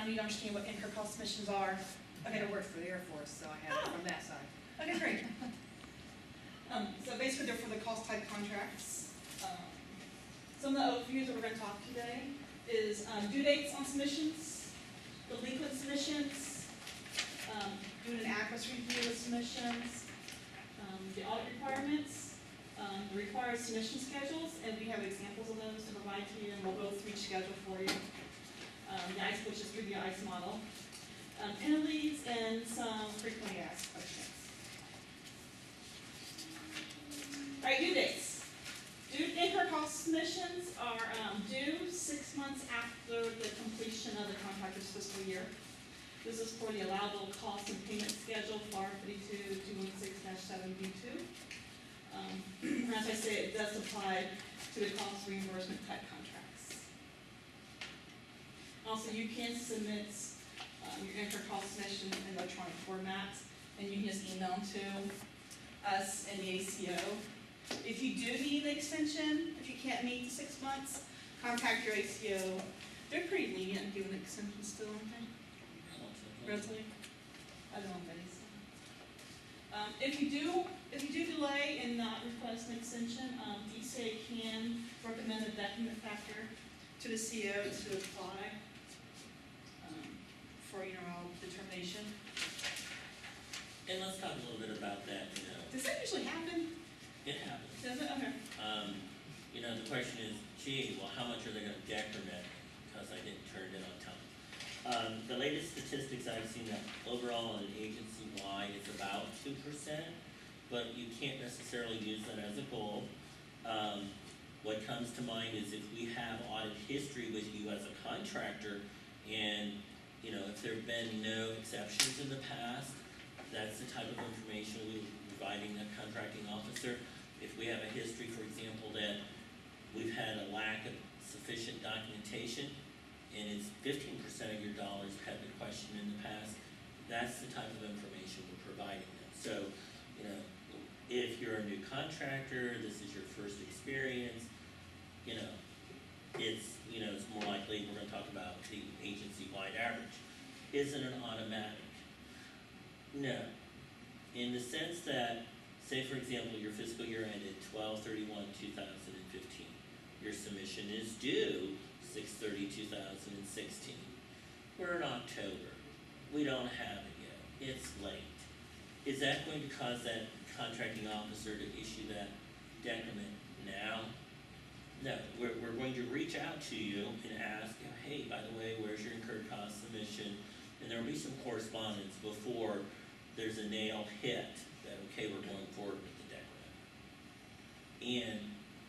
need to understand what incurred cost submissions are. Okay, I worked for the Air Force, so I have it from that side. Okay, great. So basically they're for the cost type contracts. Some of the overviews that we're going to talk today is due dates on submissions, delinquent submissions, doing an adequacy review of submissions, the audit requirements, the required submission schedules, and we have examples of those to provide to you, and we'll go through each schedule for you. The ICE, which is through the ICE model. Penalties and some frequently asked questions. All right, due dates. Incurred cost submissions are due 6 months after the completion of the contractor's fiscal year. This is for the allowable cost and payment schedule, FAR 52-216-7B2. As I say, it does apply to the cost reimbursement type contracts. Also, you can submit your incurred cost submission in electronic formats, and you can just email them to us and the ACO. If you do need an extension, if you can't meet the 6 months, contact your ACO. They're pretty lenient in giving extensions still, aren't they? Relatively. I don't know if any. If you do delay and not request an extension, DCAA can recommend a document factor to the CO to apply for determination. And let's talk a little bit about that. Does that usually happen? It happens. Does it? Okay. The question is, gee, well, how much are they going to decrement because I didn't turn it in on time? The latest statistics I've seen that overall on an agency-wide it's about 2%, but you can't necessarily use that as a goal. What comes to mind is if we have audit history with you as a contractor, and if there have been no exceptions in the past, that's the type of information we would be providing that contracting officer. If we have a history, for example, that we've had a lack of sufficient documentation, and it's 15% of your dollars have been questioned in the past, that's the type of information we're providing them. So, if you're a new contractor, this is your first experience, it's more likely we're going to talk about the agency-wide average. Is it an automatic? No. In the sense that, say for example, your fiscal year ended 12/31/2015. Your submission is due 6/30/2016. We're in October. We don't have it yet. It's late. Is that going to cause that contracting officer to issue that decrement now? No. We're going to reach out to you and ask, hey, by the way, where's your incurred cost submission? And there will be some correspondence before there's a nail hit that, okay, we're going forward with the decrement. And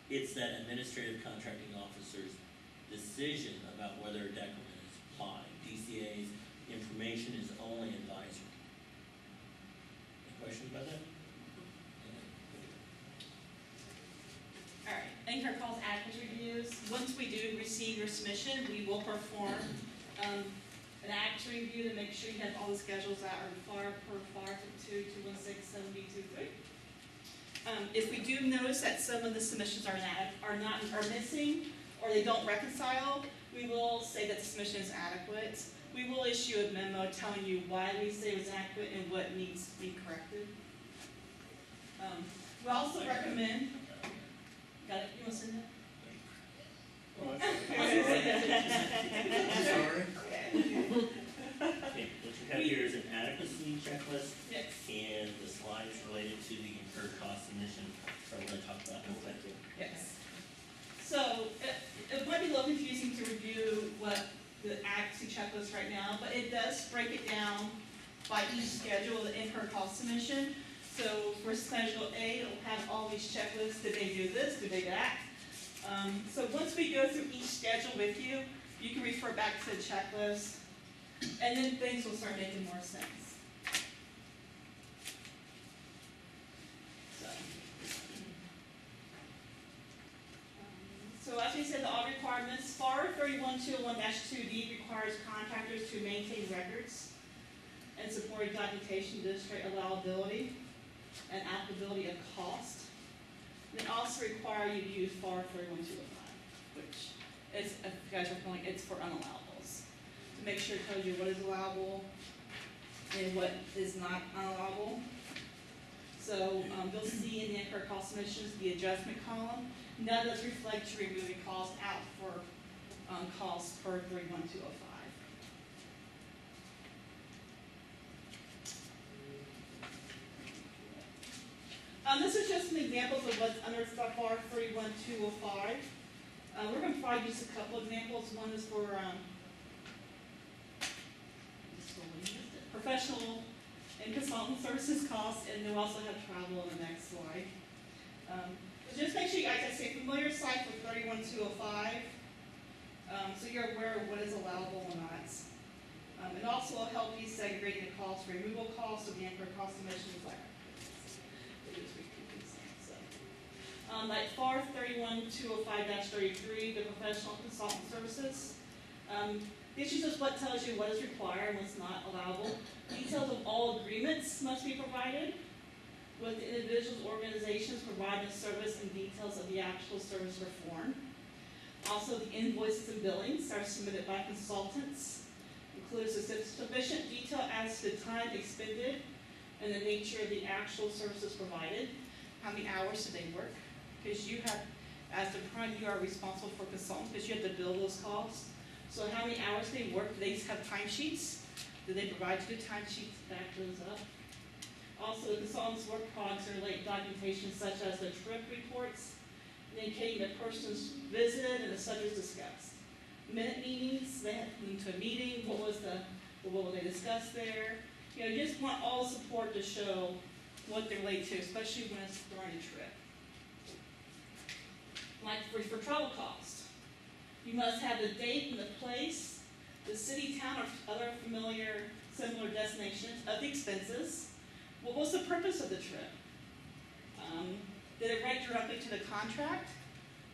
it's that administrative contracting officer's decision about whether a decrement is applied. DCAA's information is only advisory. Any questions about that? All right, incurred cost adequacy reviews. Once we do receive your submission, we will perform an adequacy review to make sure you have all the schedules that are FAR per FAR 52-216-7B23. If we do notice that some of the submissions are missing or they don't reconcile, we will say that the submission is adequate. We will issue a memo telling you why we say it was inadequate and what needs to be corrected. We also recommend. Got it? You want to send that? Sorry. Okay, what you have here is an adequacy checklist. Yes. And the slides related to the incurred cost submission are going to talk about in a second. Yes. So it might be a little confusing to review what the adequacy checklist right now, but it does break it down by each schedule of the incurred cost submission. So for Schedule A, it'll have all these checklists. Did they do this? Did they do that? So once we go through each schedule with you, you can refer back to the checklist, and then things will start making more sense. So as we said, the audit requirements, FAR 31201-2D requires contractors to maintain records and supporting documentation to demonstrate allowability and applicability of cost. They also require you to use FAR 31205, which is, if you guys are familiar, it's for unallawables. to make sure it tells you what is allowable and what is not allowable. So you'll see in the incurred cost submissions, the adjustment column, none of those reflect you removing costs out for costs per 31205. This is just some examples of what's under FR 31205. We're going to provide you just a couple examples. One is for professional and consultant services costs, and we'll also have travel on the next slide. Just make sure you guys have a familiar site with 31205, so you're aware of what is allowable and not. It also will help you segregate the cost, removal costs, of the incurred cost submissions. Like FAR 31205-33, the professional consultant services. This is just what tells you what is required and what's not allowable. Details of all agreements must be provided with the individuals, organizations providing the service, and details of the actual service performed. Also, the invoices and billings are submitted by consultants, includes sufficient detail as to the time expended and the nature of the actual services provided. How many hours do they work? Because you have, as the prime, you are responsible for consultants because you have to bill those costs. So how many hours they work? Do they have timesheets? Do they provide you the timesheets to back those up? Also, the consultants' work products and relate documentation such as the trip reports, indicating the person's visit and the subjects discussed. Minute meetings, they have to go into a meeting. What will they discuss there? You know, you just want all support to show what they relate to, especially when it's during a trip. Like for travel costs, you must have the date and the place, the city, town, or other familiar, similar destinations of the expenses. What was the purpose of the trip? Did it relate directly to the contract?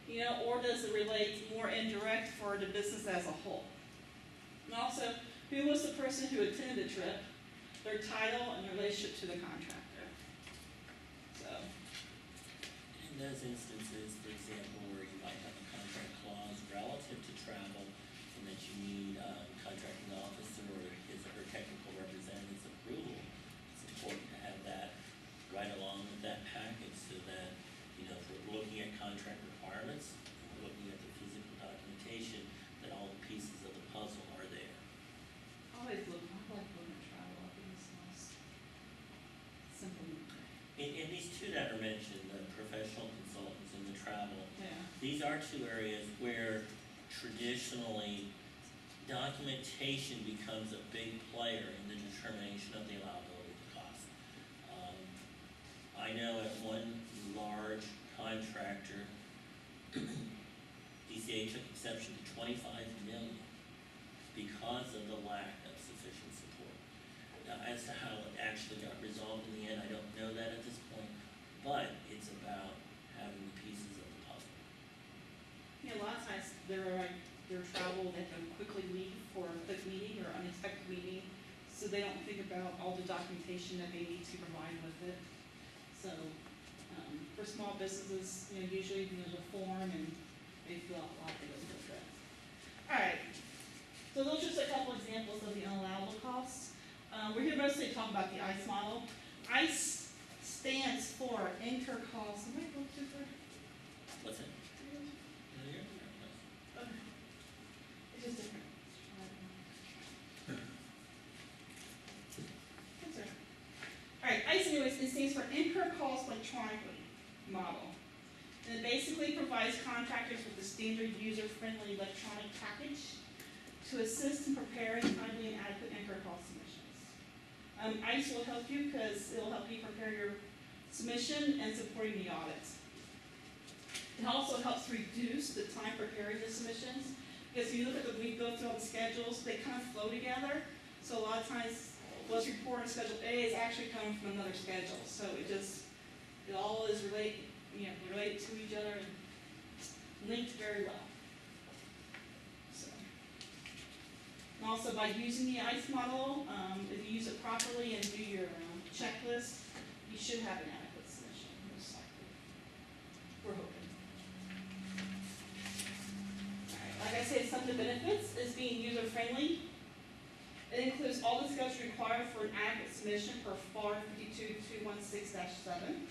You know, or does it relate more indirect for the business as a whole? And also, who was the person who attended the trip, their title, and their relationship to the contractor? So, in those instances, for example, where you might have a contract clause relative to travel, and that you need contracting officer or his or her technical representative's approval, it's important to have that right along with that package so that, you know, if we're looking at contract requirements, and we're looking at the physical documentation, that all the pieces of the puzzle are there. I like looking at travel. I think it's nice. Simple. In these two that are mentioned, the professional consultants and the travel, Yeah. these are two areas where traditionally documentation becomes a big player in the determination of the allowability of the cost. I know at one large contractor, DCAA took exception to $25 million because of the lack of sufficient support. Now, as to how it actually got resolved in the end, I don't know that at this point, but it's about having the pieces of the puzzle. Yeah, a lot of times they're travel, they have to quickly leave for a quick meeting or unexpected meeting, so they don't think about all the documentation that they need to provide with it. So for small businesses, you know, usually there's a form and they fill out a lot that goes with it. All right, so those are just a couple examples of the unallowable costs. We're here mostly to talk about the ICE model. ICE stands for Incurred Costs. Am I going too far? What's it? Okay. It's just different. That's all right. All right, ICE anyways, it stands for Incurred Costs Electronically model. And it basically provides contractors with a standard user-friendly electronic package to assist in preparing timely and adequate incurred cost submissions. ICE will help you because it will help you prepare your submission and supporting the audit. It also helps reduce the time preparing the submissions because if you look at we go through all the schedules, they kind of flow together. So a lot of times what's reported in Schedule A is actually coming from another schedule. So it all is related to each other and linked very well. So, and also by using the ICE model, if you use it properly and do your checklist, you should have an adequate submission, most likely. We're hoping. All right, like I said, some of the benefits is being user-friendly. It includes all the schedules required for an adequate submission per FAR 52216-7.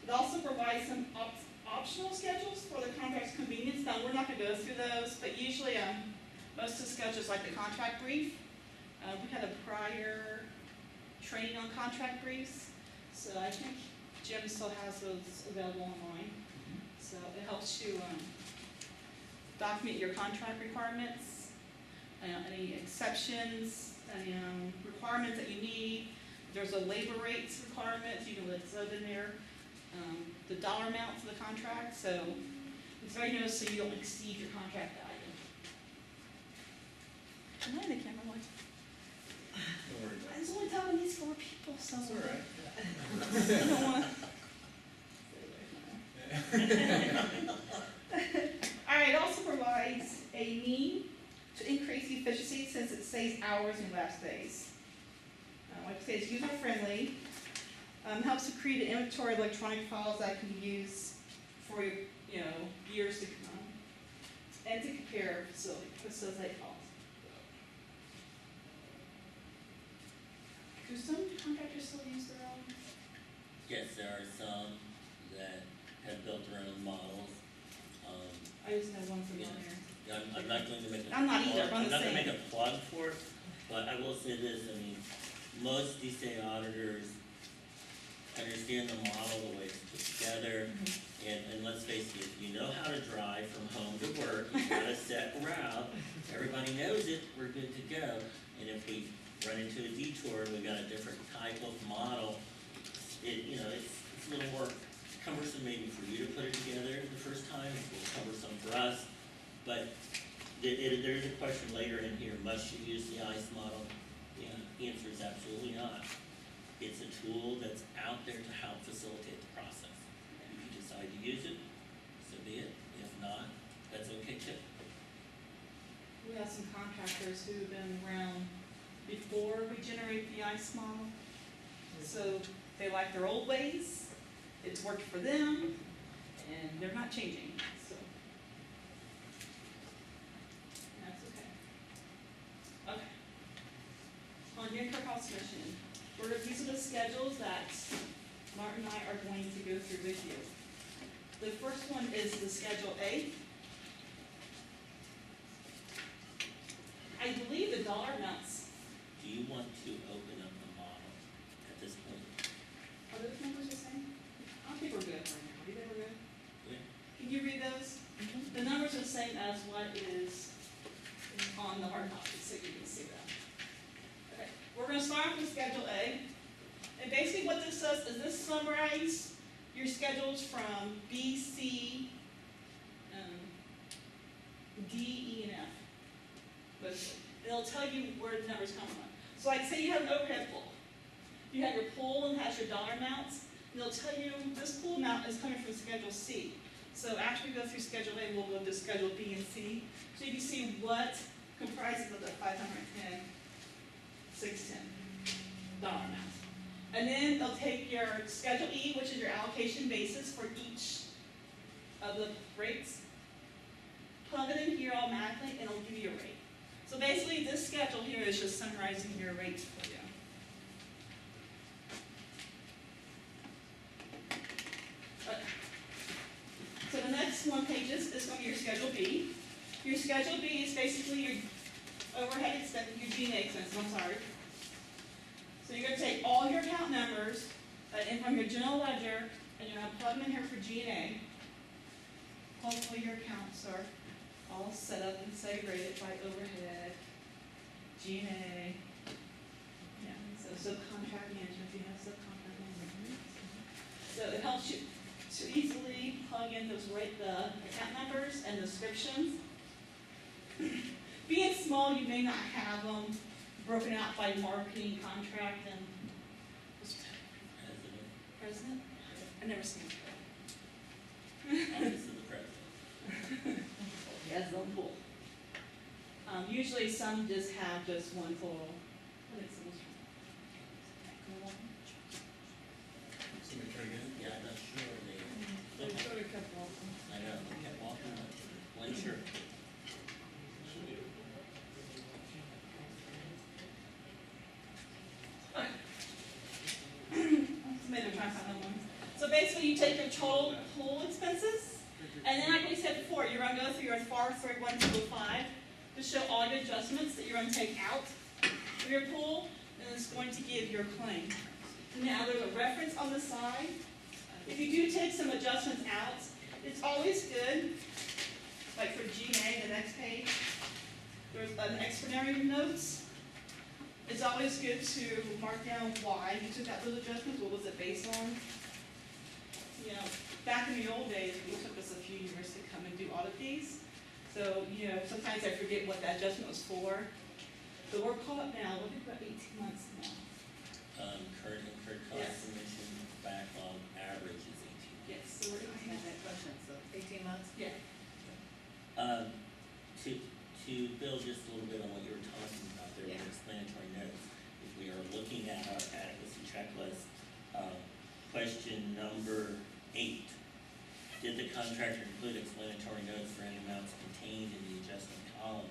It also provides some optional schedules for the contract's convenience. Now, we're not going to go through those, but usually most of the schedules, like the contract brief, we had a prior training on contract briefs, so I think Jim still has those available online. So it helps you document your contract requirements, any exceptions, any requirements that you need. There's a labor rates requirement, you can list those in there. The dollar amount for the contract, so it's very nice so you don't exceed your contract value. Am I in the camera one? Don't worry about I was only talking to these 4 people, so. it. It's all right. I don't wanna. Alright, it also provides a mean to increase efficiency since it saves hours and less days. Like I say, it's user friendly. Helps to create an inventory of electronic files that can be used for years to come, and to compare facilitate costs. Do some contractors still use their own? Yes, there are some that have built their own models. I just know one from Yeah. down here. I'm not going to make a I'm not either, plug- but I'm I'm not going to saying. make a plug for it, but I will say this, I mean, most DCAA auditors understand the model, the way it's put together, and let's face it, if you know how to drive from home to work, you've got a set route, everybody knows it, we're good to go. And if we run into a detour and we've got a different type of model, it's a little more cumbersome maybe for you to put it together the first time, it's a little cumbersome for us. But there is a question later in here, must you use the ICE model? Yeah, the answer is absolutely not. It's a tool that's out there to help facilitate the process. If you decide to use it, so be it. If not, that's okay too. We have some contractors who've been around before we generate the ICE model. So they like their old ways, it's worked for them, and they're not changing, so. That's okay. Okay. On your incurred cost submission, these are the schedules that Martin and I are going to go through with you. The first one is the Schedule A. I believe the dollar amounts, Do you want to open up the model at this point? are those numbers the same? I think we're good right now. Do you think we're good? Yeah. Can you read those? The numbers are the same as what is on the hard copy, so you can see that. Okay, we're gonna start with Schedule A. And basically what this does is this summarizes your schedules from B, C, D, E, and F. Mostly. It'll tell you where the numbers come from. So like say you have an overhead pool. You have your pool and has your dollar amounts. And it'll tell you this pool amount is coming from Schedule C. So after we go through Schedule A, we'll go to Schedule B and C. So you can see what comprises of the 510, 610 dollar amounts. And then they'll take your Schedule E, which is your allocation basis for each of the rates, plug it in here automatically, and it'll give you a rate. So basically, this schedule here is just summarizing your rates for you. Okay. So the next one pages is going to be your Schedule B. Your Schedule B is basically your overhead expense, your G&A expenses, I'm sorry. So you're going to take all your account numbers and from your general ledger, and you're going to plug them in here for G&A. Hopefully your accounts are all set up and segregated by overhead, G&A, yeah, so subcontract management, if you have subcontract management. So it helps you to easily plug in those the account numbers and descriptions. Being small, you may not have them broken out by marketing, contract, and president. I've never seen it. Office of the President. He has his own pool. Usually some just have just one pool. What is it? Somebody try again? Yeah, I'm not sure They sort of kept walking. I know, they kept walking, one shirt. basically you take your total pool expenses, and then like we said before, you're gonna go through your FAR 31205 to show all your adjustments that you're gonna take out of your pool, and it's going to give your claim. Now there's a reference on the side. If you do take some adjustments out, it's always good, like for G&A, the next page, there's an explanatory notes. It's always good to mark down why you took out those adjustments, what was it based on. You know, back in the old days, it took us a few years to come and do audit fees. So, you know, sometimes I forget what that adjustment was for. But we're caught now, what about 18 months now? Current incurred cost submission backlog average is 18. Yes, so we're I had that question, so 18 months? Yeah. To build just a little bit on what you were talking about there with explanatory notes, if we are looking at our adequacy checklist, question number 8, did the contractor include explanatory notes for any amounts contained in the adjustment column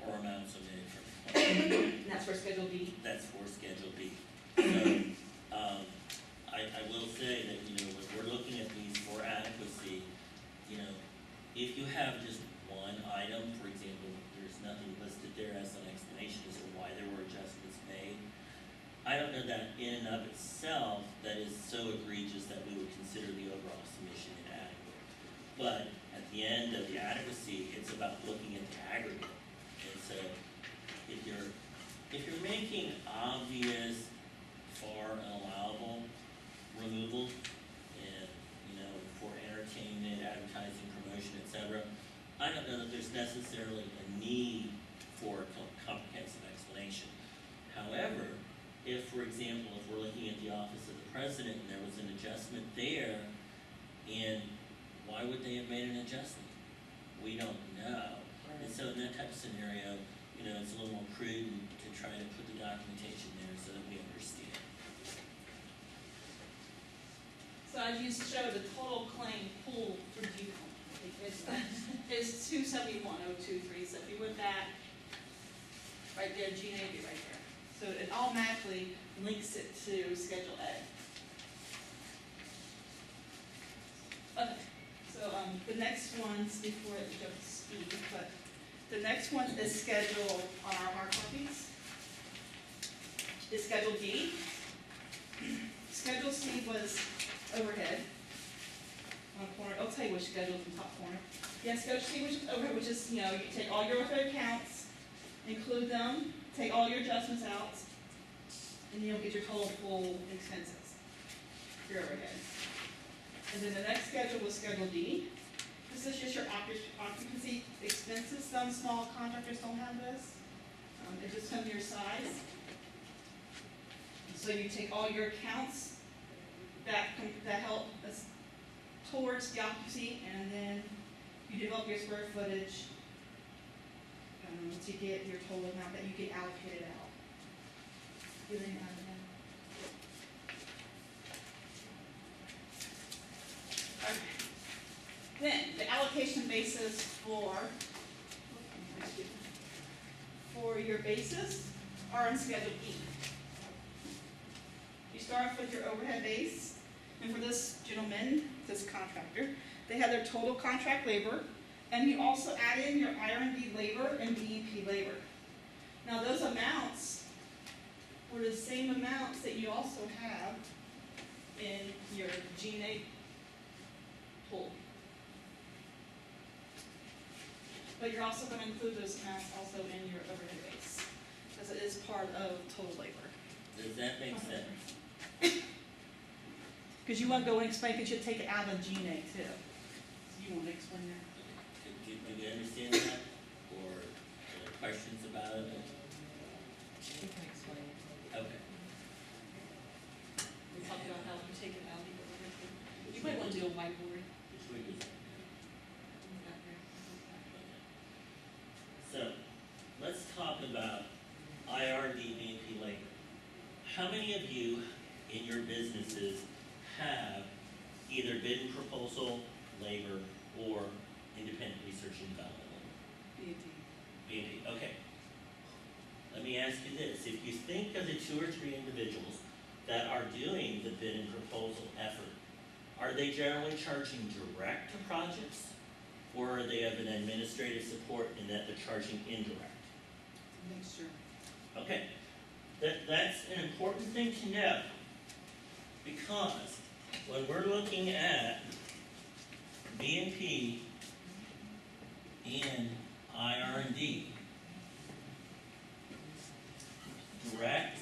or amounts omitted from the claim? And that's for Schedule D. That's for Schedule B. So, I will say that, you know, when we're looking at these for adequacy, you know, if you have just one item, for example, there's nothing listed there as an explanation as to why there were adjustments made, I don't know that in and of itself that is so egregious that we would consider the overall submission inadequate. But at the end of the adequacy, it's about looking at the aggregate. And so if you're making obvious FAR allowable removal and, you know, for entertainment, advertising, promotion, etc., I don't know that there's necessarily a need for a comprehensive explanation. However, if, for example, if we're looking at the office of the president and there was an adjustment there, and why would they have made an adjustment? We don't know. And so in that type of scenario, you know, it's a little more prudent to try to put the documentation there so that we understand. So as you show the total claim pool for G is 271,023. So if you went back right there, G&A would be right there. So it automatically links it to Schedule A. Okay. So the next one's before it goes to speed, but the next one is scheduled on our hard copies. Is Schedule D. Schedule C was overhead. On the corner, I'll tell you which schedule is in the top corner. Yeah, Schedule C, which is overhead, which is, you know, you take all your overhead accounts, include them, take all your adjustments out, and you'll get your total full expenses, your overhead. And then the next schedule was Schedule D. This is just your occupancy expenses. Some small contractors don't have this. It just comes to your size. So you take all your accounts that help us towards the occupancy, and then you develop your square footage to get your total amount that you get allocated out. Getting out of that. Okay. Then the allocation basis for your basis are on Schedule E. You start off with your overhead base, and for this gentleman, this contractor, they had their total contract labor, and you also add in your R&D labor and DEP labor. Now those amounts were the same amounts that you also have in your G&A pool. But you're also going to include those amounts also in your overhead base, because it is part of total labor. Does that make sense? Because you want to go and explain, because you take it out of G&A too. So you want to explain that? Do we understand that? Or questions about it? You can explain it. Okay. We talked about how you take it out of the overhead too. You might want to do a whiteboard. So, let's talk about IRDAP labor. How many of you in your businesses have either bid and proposal labor or independent research and development labor? B&D, okay. Let me ask you this. If you think of the 2 or 3 individuals that are doing the bid and proposal effort, are they generally charging direct to projects? Or are they of an administrative support in that they're charging indirect? Mixture. Okay, that's an important thing to know, because when we're looking at B&P and IR&D, direct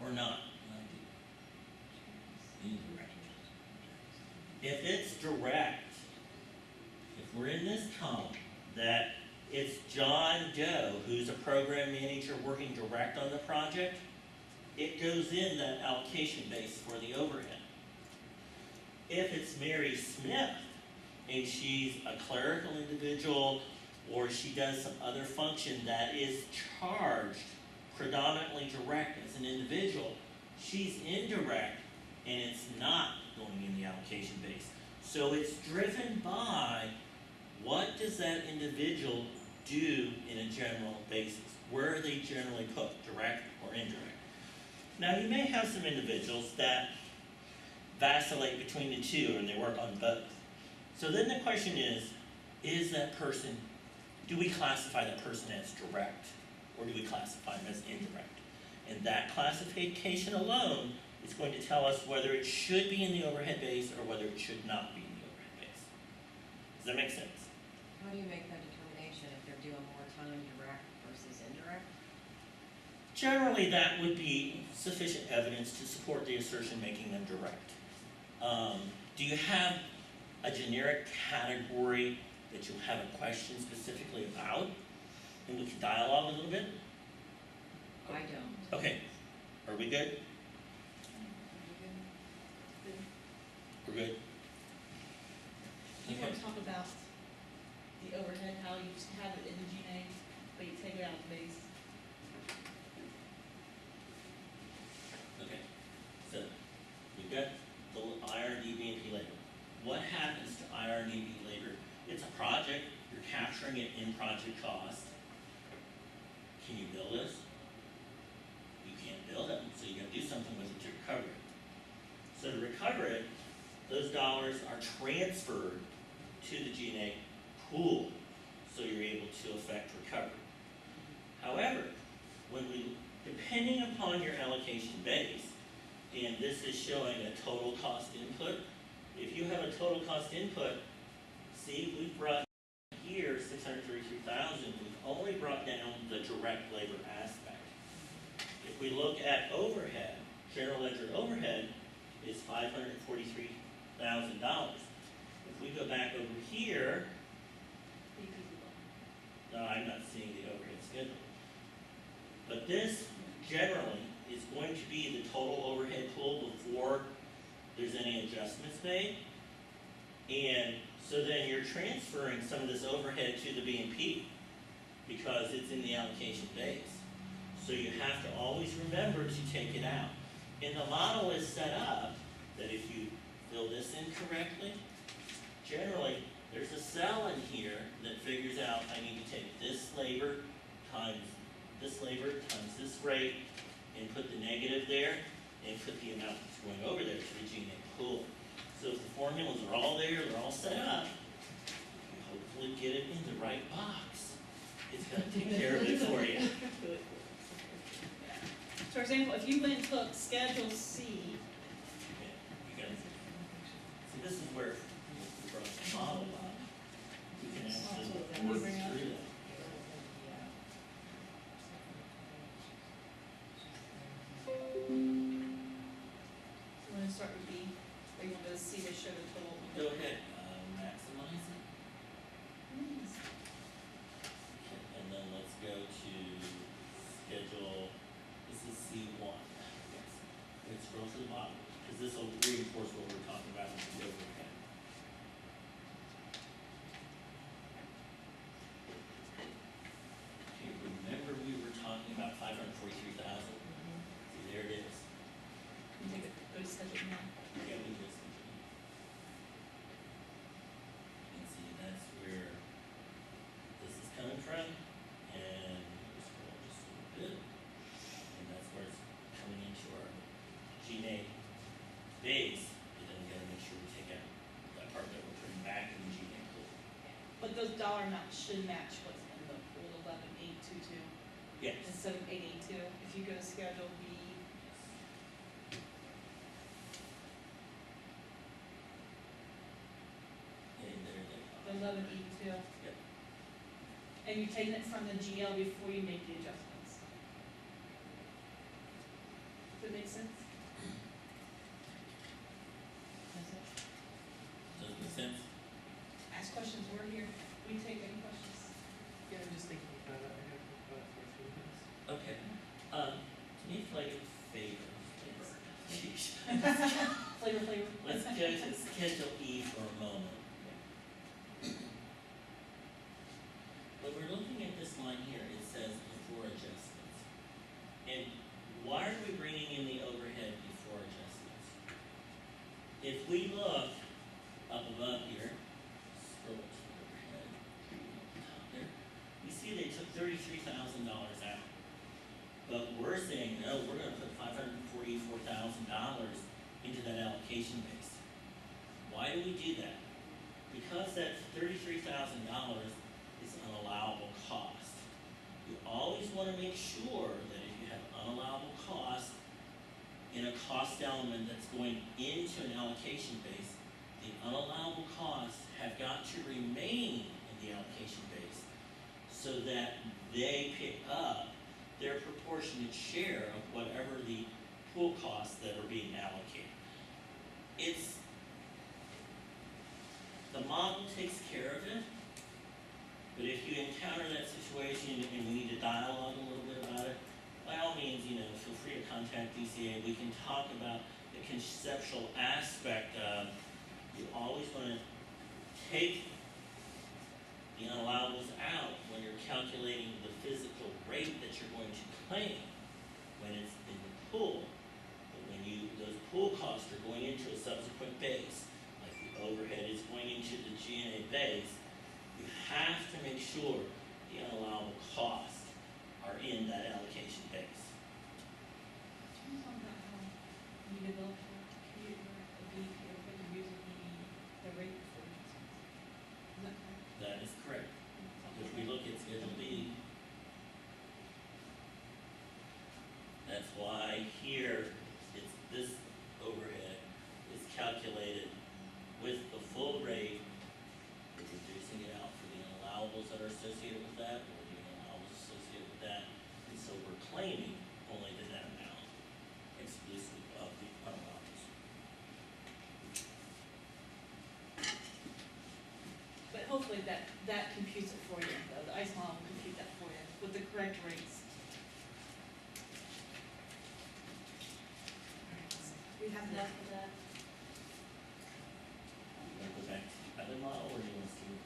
or not? Indirect. If it's direct, if we're in this column, that it's John Doe who's a program manager working direct on the project, it goes in that allocation base for the overhead. If it's Mary Smith and she's a clerical individual or she does some other function that is charged predominantly direct as an individual, she's indirect and it's not going in the allocation base. So it's driven by what does that individual do in a general basis? Where are they generally put, direct or indirect? Now you may have some individuals that vacillate between the two and they work on both. So then the question is that person, do we classify that person as direct or do we classify them as indirect? And that classification alone is going to tell us whether it should be in the overhead base or whether it should not be in the overhead base. Does that make sense? How do you make that determination if they're doing more time direct versus indirect? Generally, that would be sufficient evidence to support the assertion making them direct. Do you have a generic category that you have a question specifically about? And we can dialogue a little bit? I don't. Okay. Are we good? We're good? You want to talk about the overhead, how you just have it in the G&A, but you take it out of the base? Okay. So, we've got the IR&D B&P labor. What happens to IR&D labor? It's a project. You're capturing it in project cost. Can you bill this? You can't bill it, so you got to do something with it to recover it. So to recover it, those dollars are transferred to the G&A pool, so you're able to affect recovery. However, depending upon your allocation base, and this is showing a total cost input, if you have a total cost input, see, we've brought here $633,000, we've only brought down the direct labor aspect. If we look at overhead, general ledger overhead is $543,000. If we go back over here, no, I'm not seeing the overhead schedule. But this generally is going to be the total overhead pool before there's any adjustments made. And so then you're transferring some of this overhead to the B&P because it's in the allocation base. So you have to always remember to take it out. And the model is set up that if you fill this in correctly, generally there's a cell in here that figures out I need to take this labor times this rate and put the negative there and put the amount that's going over there to the G&A pool. So if the formulas are all there, they're all set up, you hopefully get it in the right box. It's going to take care of it for you. So for example, if you went and took Schedule C, You got it. See, this is where we brought the model up. We can actually work through that. you want to start with B, or you want to C to show the total? Go ahead, maximize it. And then let's go to schedule, this is C1. Yes. Let's scroll to the bottom, because this will reinforce what we're talking about in the overhead. Okay, remember we were talking about 543,000? See, there it is. You take it, go to Schedule now. Yeah, we just. And see, that's where this is coming from, and we'll scroll just a little bit, and that's where it's coming into our dollar amount should match what's in the pool 11,822 Yes. instead of 882. If you go to Schedule B, the 1182. Yep. And you're taking it from the GL before you make the adjustments. Does that make sense? Does it? Does it make sense? Ask questions, we're here. We take any questions. Yeah, I'm just thinking about it, I have to thought for a few minutes. Okay, to me, favor. Sheesh. Flavor. Let's go to Schedule E for a moment. When we're looking at this line here, it says before adjustments. And why are we bringing in the overhead before adjustments? If we look up above here, scroll to the overhead, top there, you see they took $33,000 out. But we're saying, no, we're gonna put $544,000 into that allocation base. Why do we do that? Because that $33,000 is an allowable cost. You always wanna make sure that if you have unallowable cost in a cost element that's going into an allocation base, the unallowable costs have got to remain in the allocation base so that they pick up their proportionate share of whatever the pool costs that are being allocated. The model takes care of it, but if you encounter that situation and we need to dialogue a little bit about it, by all means, feel free to contact DCAA. We can talk about the conceptual aspect of, you always want to take the unallowables out when you're calculating the physical rate that you're going to claim when it's in the pool. But when those pool costs are going into a subsequent base, like the overhead is going into the G&A base, you have to make sure the unallowable costs are in that allocation base. Can you talk about how you develop a computer, a BPO, when you're using the rate for adjustments? Is that correct? That is correct. If we look at Schedule B, that's why here, it's this overhead is calculated with the full rate, we're reducing it out for the unallowables that are associated with that, or the unallowables associated with that, and so we're claiming only the net amount, exclusive of the unallowables. But hopefully that computes it for you, though. The ICE model will compute that for you with the correct rates. We have enough of that. You want to go back to the other model, or do you want to see this?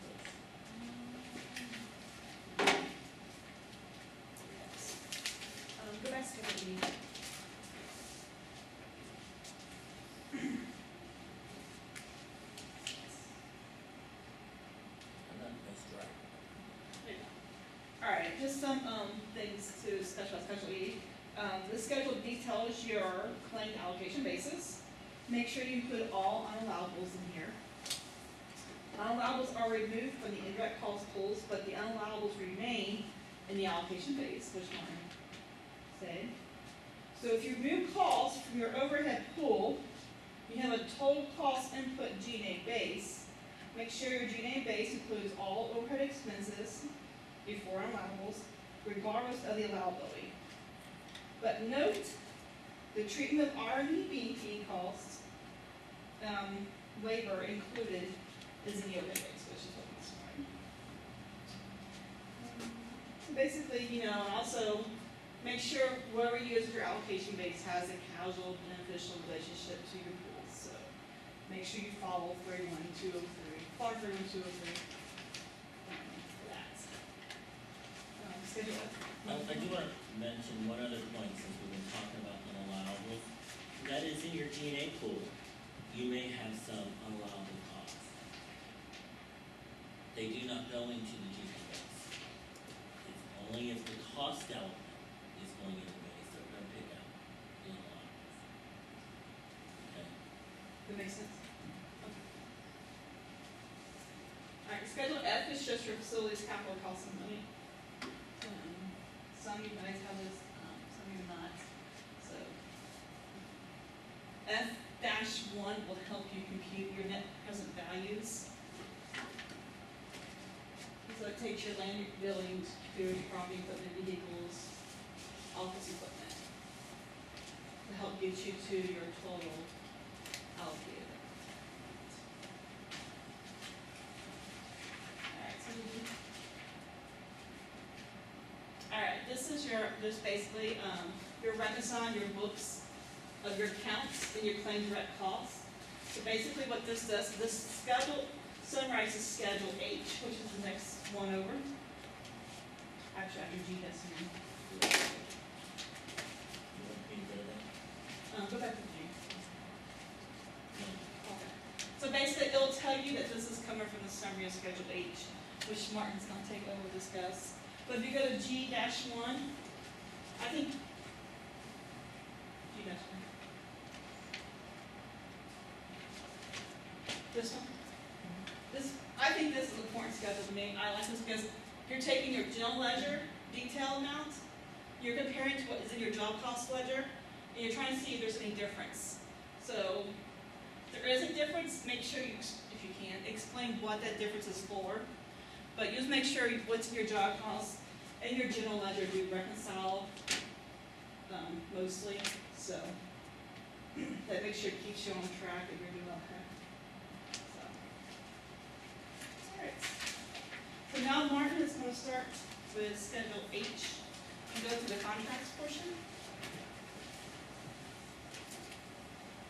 Go back to Schedule E. I'm not most right. There you go. All right, just some things to Schedule E. The schedule details your claimed allocation basis. Make sure you put all unallowables in here. Unallowables are removed from the indirect cost pools, but the unallowables remain in the allocation base, which mine say. So if you remove costs from your overhead pool, you have a total cost input G&A base. Make sure your G&A base includes all overhead expenses before unallowables, regardless of the allowability. But note, the treatment of R&D BP costs, labor included, is in the overhead base, which is what we described. So basically, and also make sure whoever uses your allocation base has a causal beneficial relationship to your pools. So make sure you follow 31203, follow 31203 for that. Schedule F. I do want to mention one other point since we've been talking about unallowables. That is, in your G&A pool, you may have some unallowable costs. They do not go into the G&A base. It's only if the cost element is going into the base that we're going to pick up the unallowables. Okay? That makes sense? Okay. All right, Alright, Schedule F is just your facilities capital costs and money. Some of you guys have this, some of you not, so. F-1 will help you compute your net present values. So it takes your land buildings, food, property, equipment, vehicles, office equipment, to help get you to your total allocated. Alright, this is this basically, your reconciling your books of your accounts and your claim direct costs. So basically what this does, this schedule summarizes Schedule H, which is the next one over. Actually, after G has one. You want me to go there? Go back to G. No. Okay. So basically, it'll tell you that this is coming from the summary of Schedule H, which Martin's gonna take over and discuss. But if you go to G-1, I think, G-1. This one? I think this is an important schedule to me. I like this because you're taking your general ledger detail amount, you're comparing to what is in your job cost ledger, and you're trying to see if there's any difference. So, if there is a difference, make sure you, if you can, explain what that difference is for. But you just make sure what's in your job cost and your general ledger do reconcile mostly. So, that makes sure it keeps you on track if you're doing okay. So now Martin is going to start with Schedule H and go to the contracts portion.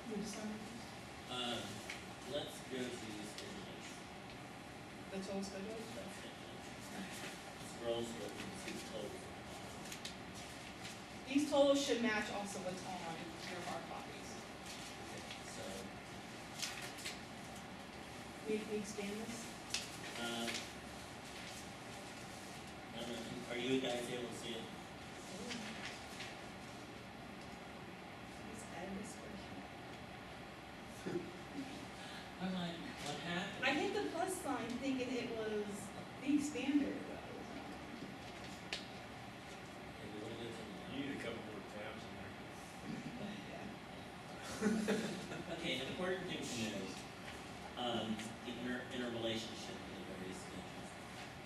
Let's go to Schedule H. The total schedule? That's it. Scrolls so we can see totals. These totals should match also what's on your hard copies. Okay, so, We expand this? I don't know, are you guys able to see it? Just add this question. I'm like, what happened? I hit the plus sign thinking it was the expander. Okay, we wanna go to You need a couple more tabs in there. Okay, an important thing to know, the interrelationship of the various schedules.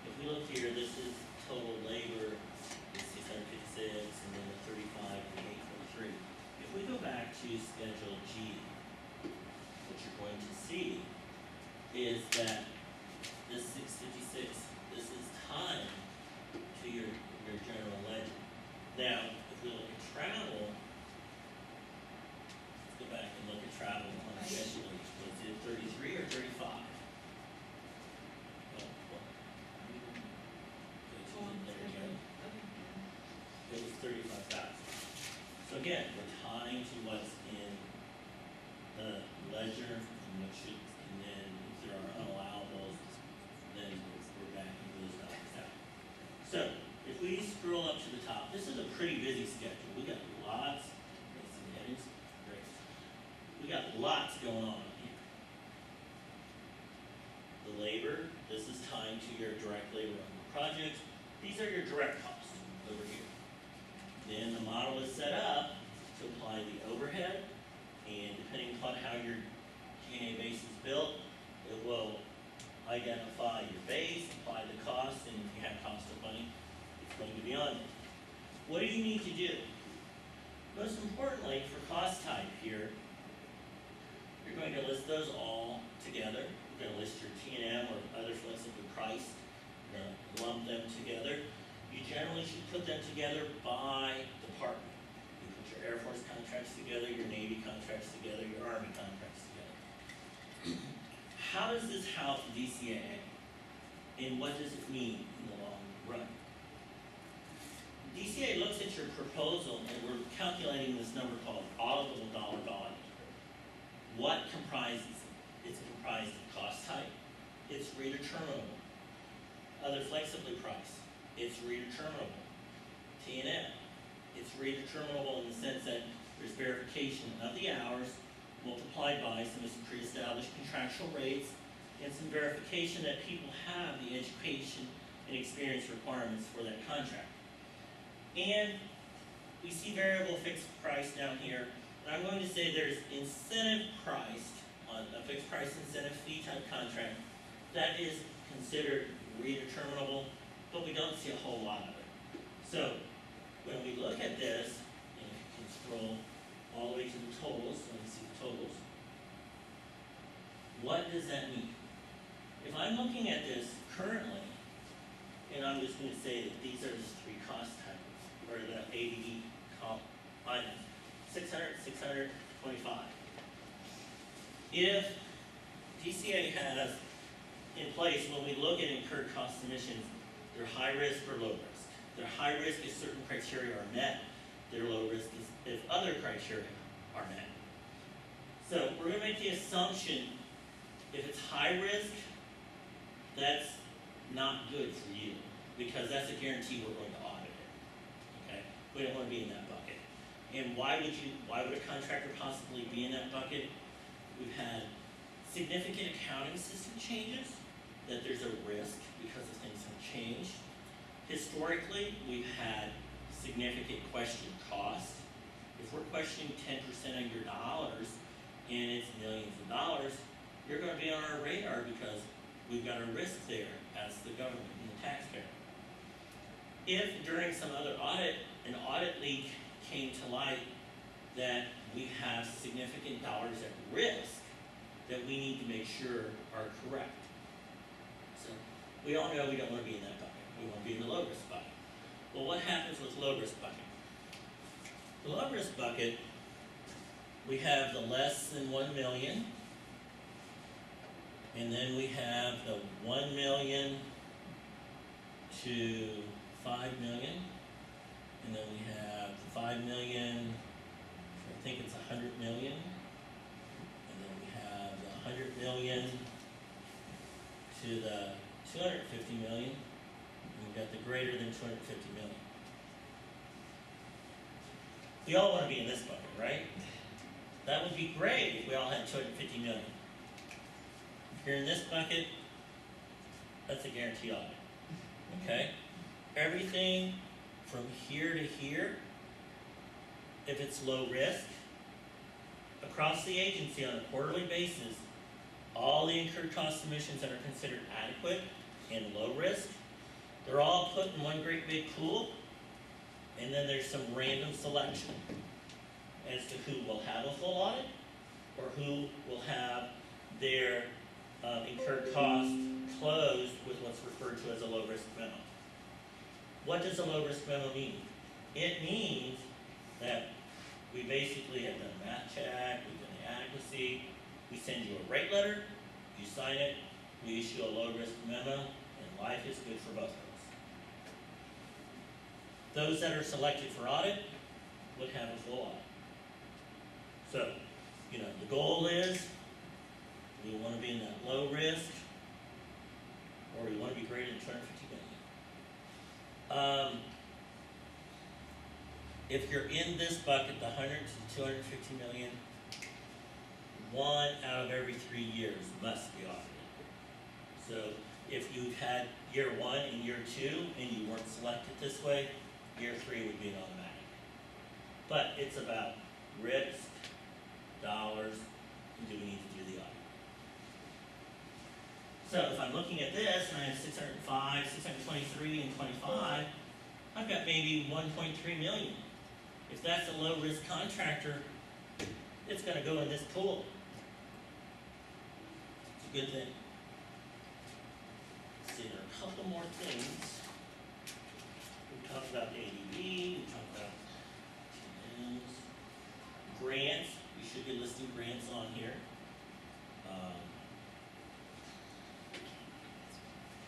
If we look here, this is total labor, is 656, and then the 35 and the 843. If we go back to Schedule G, what you're going to see is that this 656, this is tied to your general ledger. Now, if we look at travel, let's go back and look at travel on Schedule H. Was it 33 or 35? There we go. It was 35,000. So again, we're tying to what's in the ledger, and then if there are unallawables, then we're backing those numbers out. So if we scroll up to the top, this is a pretty busy schedule. We got lots. Great. We got lots going on here. The labor, this is tying to your direct labor on the project. These are your direct costs over here. Then the model is set up to apply the overhead, and depending upon how your G&A base is built, it will identify your base, apply the cost, and if you have cost of money, it's going to be on it. What do you need to do? Most importantly, for cost type here, you're going to list those all together. You're going to list your T&M or other flexibly priced, lump them together. You generally should put them together by department. You put your Air Force contracts together, your Navy contracts together, your Army contracts together. How does this help DCAA? And what does it mean in the long run? DCAA looks at your proposal, and we're calculating this number called auditable dollar volume. What comprises it? It's comprised of cost type, it's redeterminable. Other flexibly priced, it's redeterminable. T&M, it's redeterminable in the sense that there's verification of the hours multiplied by some pre-established contractual rates, and some verification that people have the education and experience requirements for that contract. And we see variable fixed price down here, and I'm going to say there's incentive priced on a fixed price incentive fee type contract that is considered redeterminable, but we don't see a whole lot of it. So when we look at this, and you can scroll all the way to the totals, so you can see the totals, what does that mean? If I'm looking at this currently, and I'm just going to say that these are the three cost types, or the ADD items, 600, 600, 25. If DCA has in place, when we look at incurred cost submissions, they're high risk or low risk. They're high risk if certain criteria are met. They're low risk if other criteria are met. So we're going to make the assumption if it's high risk, that's not good for you, because that's a guarantee we're going to audit it. Okay? We don't want to be in that bucket. And why would a contractor possibly be in that bucket? We've had significant accounting system changes, that there's a risk because of things have changed. Historically, we've had significant question cost. If we're questioning 10% of your dollars and it's millions of dollars, you're going to be on our radar because we've got a risk there as the government and the taxpayer. If during some other audit, an audit leak came to light that we have significant dollars at risk that we need to make sure are correct. So we all know we don't want to be in that bucket. We want to be in the low risk bucket. Well, what happens with low risk bucket? The low risk bucket, we have the less than 1 million, and then we have the 1 million to 5 million, and then we have the 5 million, I think it's 100 million, and then we have the 100 million to the 250 million, and we've got the greater than 250 million. We all want to be in this bucket, right? That would be great if we all had 250 million. If you're in this bucket, that's a guarantee audit. Okay? Everything from here to here, if it's low risk, across the agency on a quarterly basis, all the incurred cost submissions that are considered adequate and low risk, they're all put in one great big pool, and then there's some random selection as to who will have a full audit or who will have their incurred cost closed with what's referred to as a low risk memo. What does a low risk memo mean? It means that we basically have done a math check, we've done the adequacy, we send you a rate letter, you sign it, we issue a low risk memo, and life is good for both of us. Those that are selected for audit would have a full audit. So, the goal is we want to be in that low risk, or we want to be greater than 250 million. If you're in this bucket, the 100 to 250 million, 1 out of every 3 years must be audited. So if you've had year 1 and year 2 and you weren't selected this way, year 3 would be an automatic. But it's about risk, dollars, and do we need to do the audit? So if I'm looking at this and I have 605, 623, and 25, I've got maybe 1.3 million. If that's a low risk contractor, it's going to go in this pool. It's a good thing. Let's see, there are a couple more things. We talked about ADB, we talked about TMs, grants. We should be listing grants on here.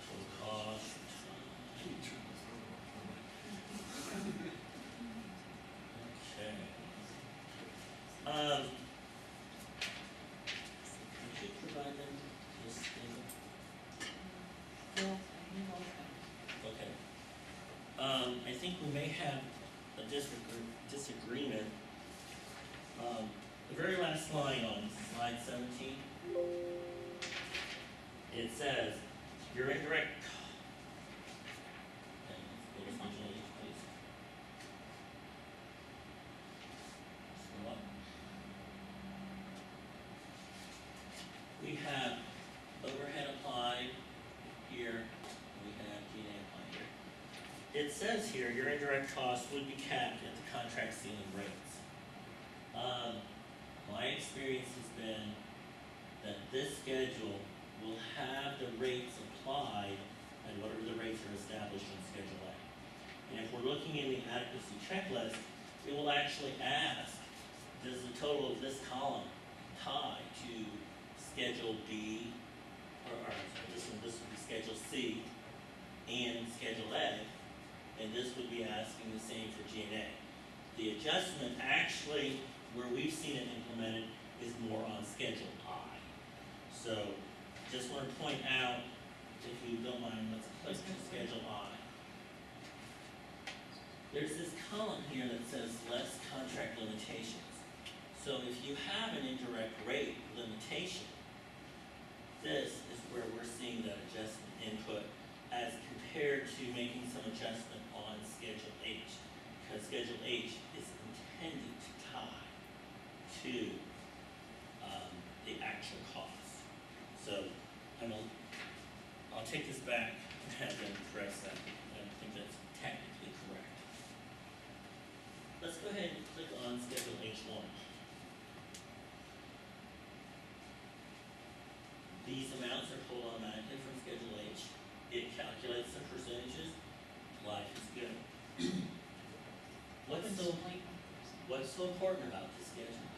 Total cost. Okay. We should provide them this thing. Okay. I think we may have a disagreement. The very last line on slide 17. it says, your indirect. Okay, let's go to schedule H, please. Scroll up. We have overhead applied here, and we have G&A applied here. It says here, your indirect costs would be capped at the contract ceiling rates. My experience has been that this schedule will have the rates applied at whatever the rates are established in Schedule A. And if we're looking in the adequacy checklist, it will actually ask, does the total of this column tie to Schedule B, or I'm sorry, this would be Schedule C and Schedule A, and this would be asking the same for G&A. The adjustment actually, where we've seen it implemented, is more on Schedule I. So, just want to point out, if you don't mind, let's click to Schedule I. There's this column here that says less contract limitations. So if you have an indirect rate limitation, this is where we're seeing that adjustment input as compared to making some adjustment on Schedule H. Because Schedule H is intended to tie to the actual cost. So I'll take this back and have them correct that. I don't think that's technically correct. Let's go ahead and click on Schedule H1. These amounts are pulled automatically from Schedule H. It calculates the percentages. Life is good. What's so important about this schedule?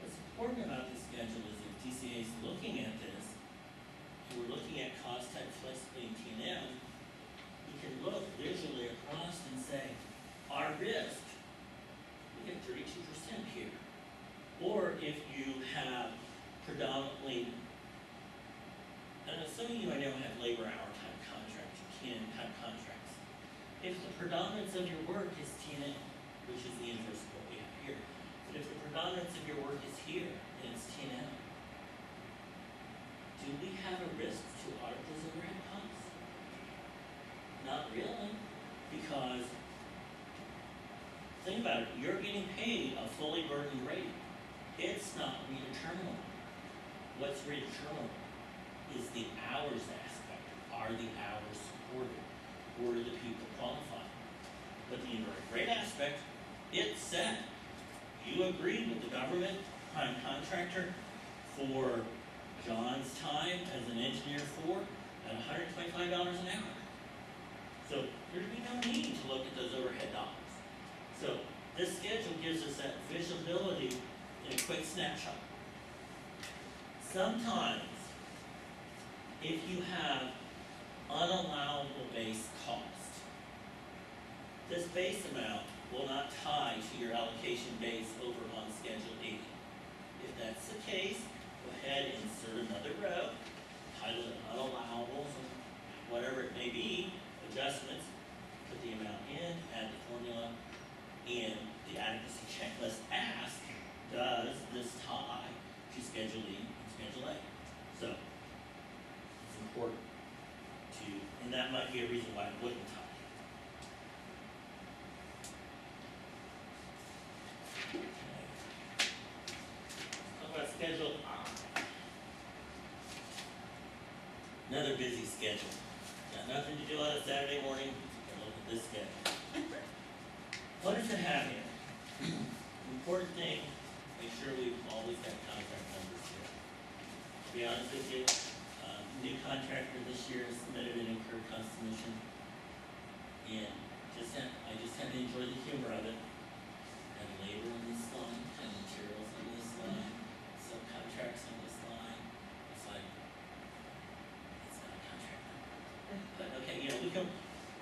What's important about this schedule is if DCA is looking at this, and we're looking at cost type flexibly in T&M, we can look visually across and say, our risk, we get 32% here. Or if you have predominantly, and assuming you I know have labor hour type contracts, T&M type contracts, if the predominance of your work is T&M, which is the inverse of what we have here, but if the predominance of your work is here and it's T&M, do we have a risk to audit those overhead costs? Not really, because think about it, you're getting paid a fully burdened rate. It's not redeterminable. What's redeterminable is the hours aspect. Are the hours supported? Or do the people qualify? But the indirect rate aspect, it's set. You agreed with the government prime contractor for John's time as an engineer at $125 an hour. So there'd be no need to look at those overhead dollars. So this schedule gives us that visibility in a quick snapshot. Sometimes, if you have unallowable base cost, this base amount will not tie to your allocation base over on Schedule 80. If that's the case, go ahead and insert another row, title it unallawables, whatever it may be, adjustments, put the amount in, add the formula, and the adequacy checklist asks, does this tie to Schedule E and Schedule A? So, it's important to, and that might be a reason why it wouldn't tie. Talk about Schedule I. Another busy schedule. Got nothing to do on a Saturday morning. Look at this schedule. What does it have here? Important thing, make sure we've always got contract numbers here. To be honest with you, new contractor this year submitted an incurred cost submission, and I just had to enjoy the humor of it. Had labor on this line, had materials on this line, subcontracts on this line. It's like, it's not a contractor. But okay,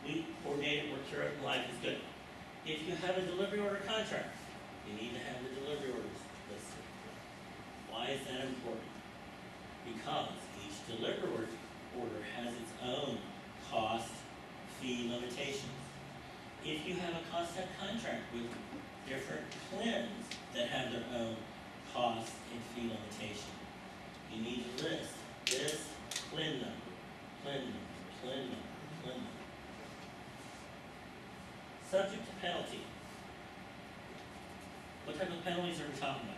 we coordinate it, work through it, and life is good. If you have a delivery order contract, you need to have the delivery orders listed. Why is that important? Because each delivery order has its own cost, fee limitations. If you have a cost type contract with different CLINs that have their own cost and fee limitation, you need to list this CLIN number, CLIN number, CLIN number, CLIN number. Subject to penalty. What type of penalties are we talking about?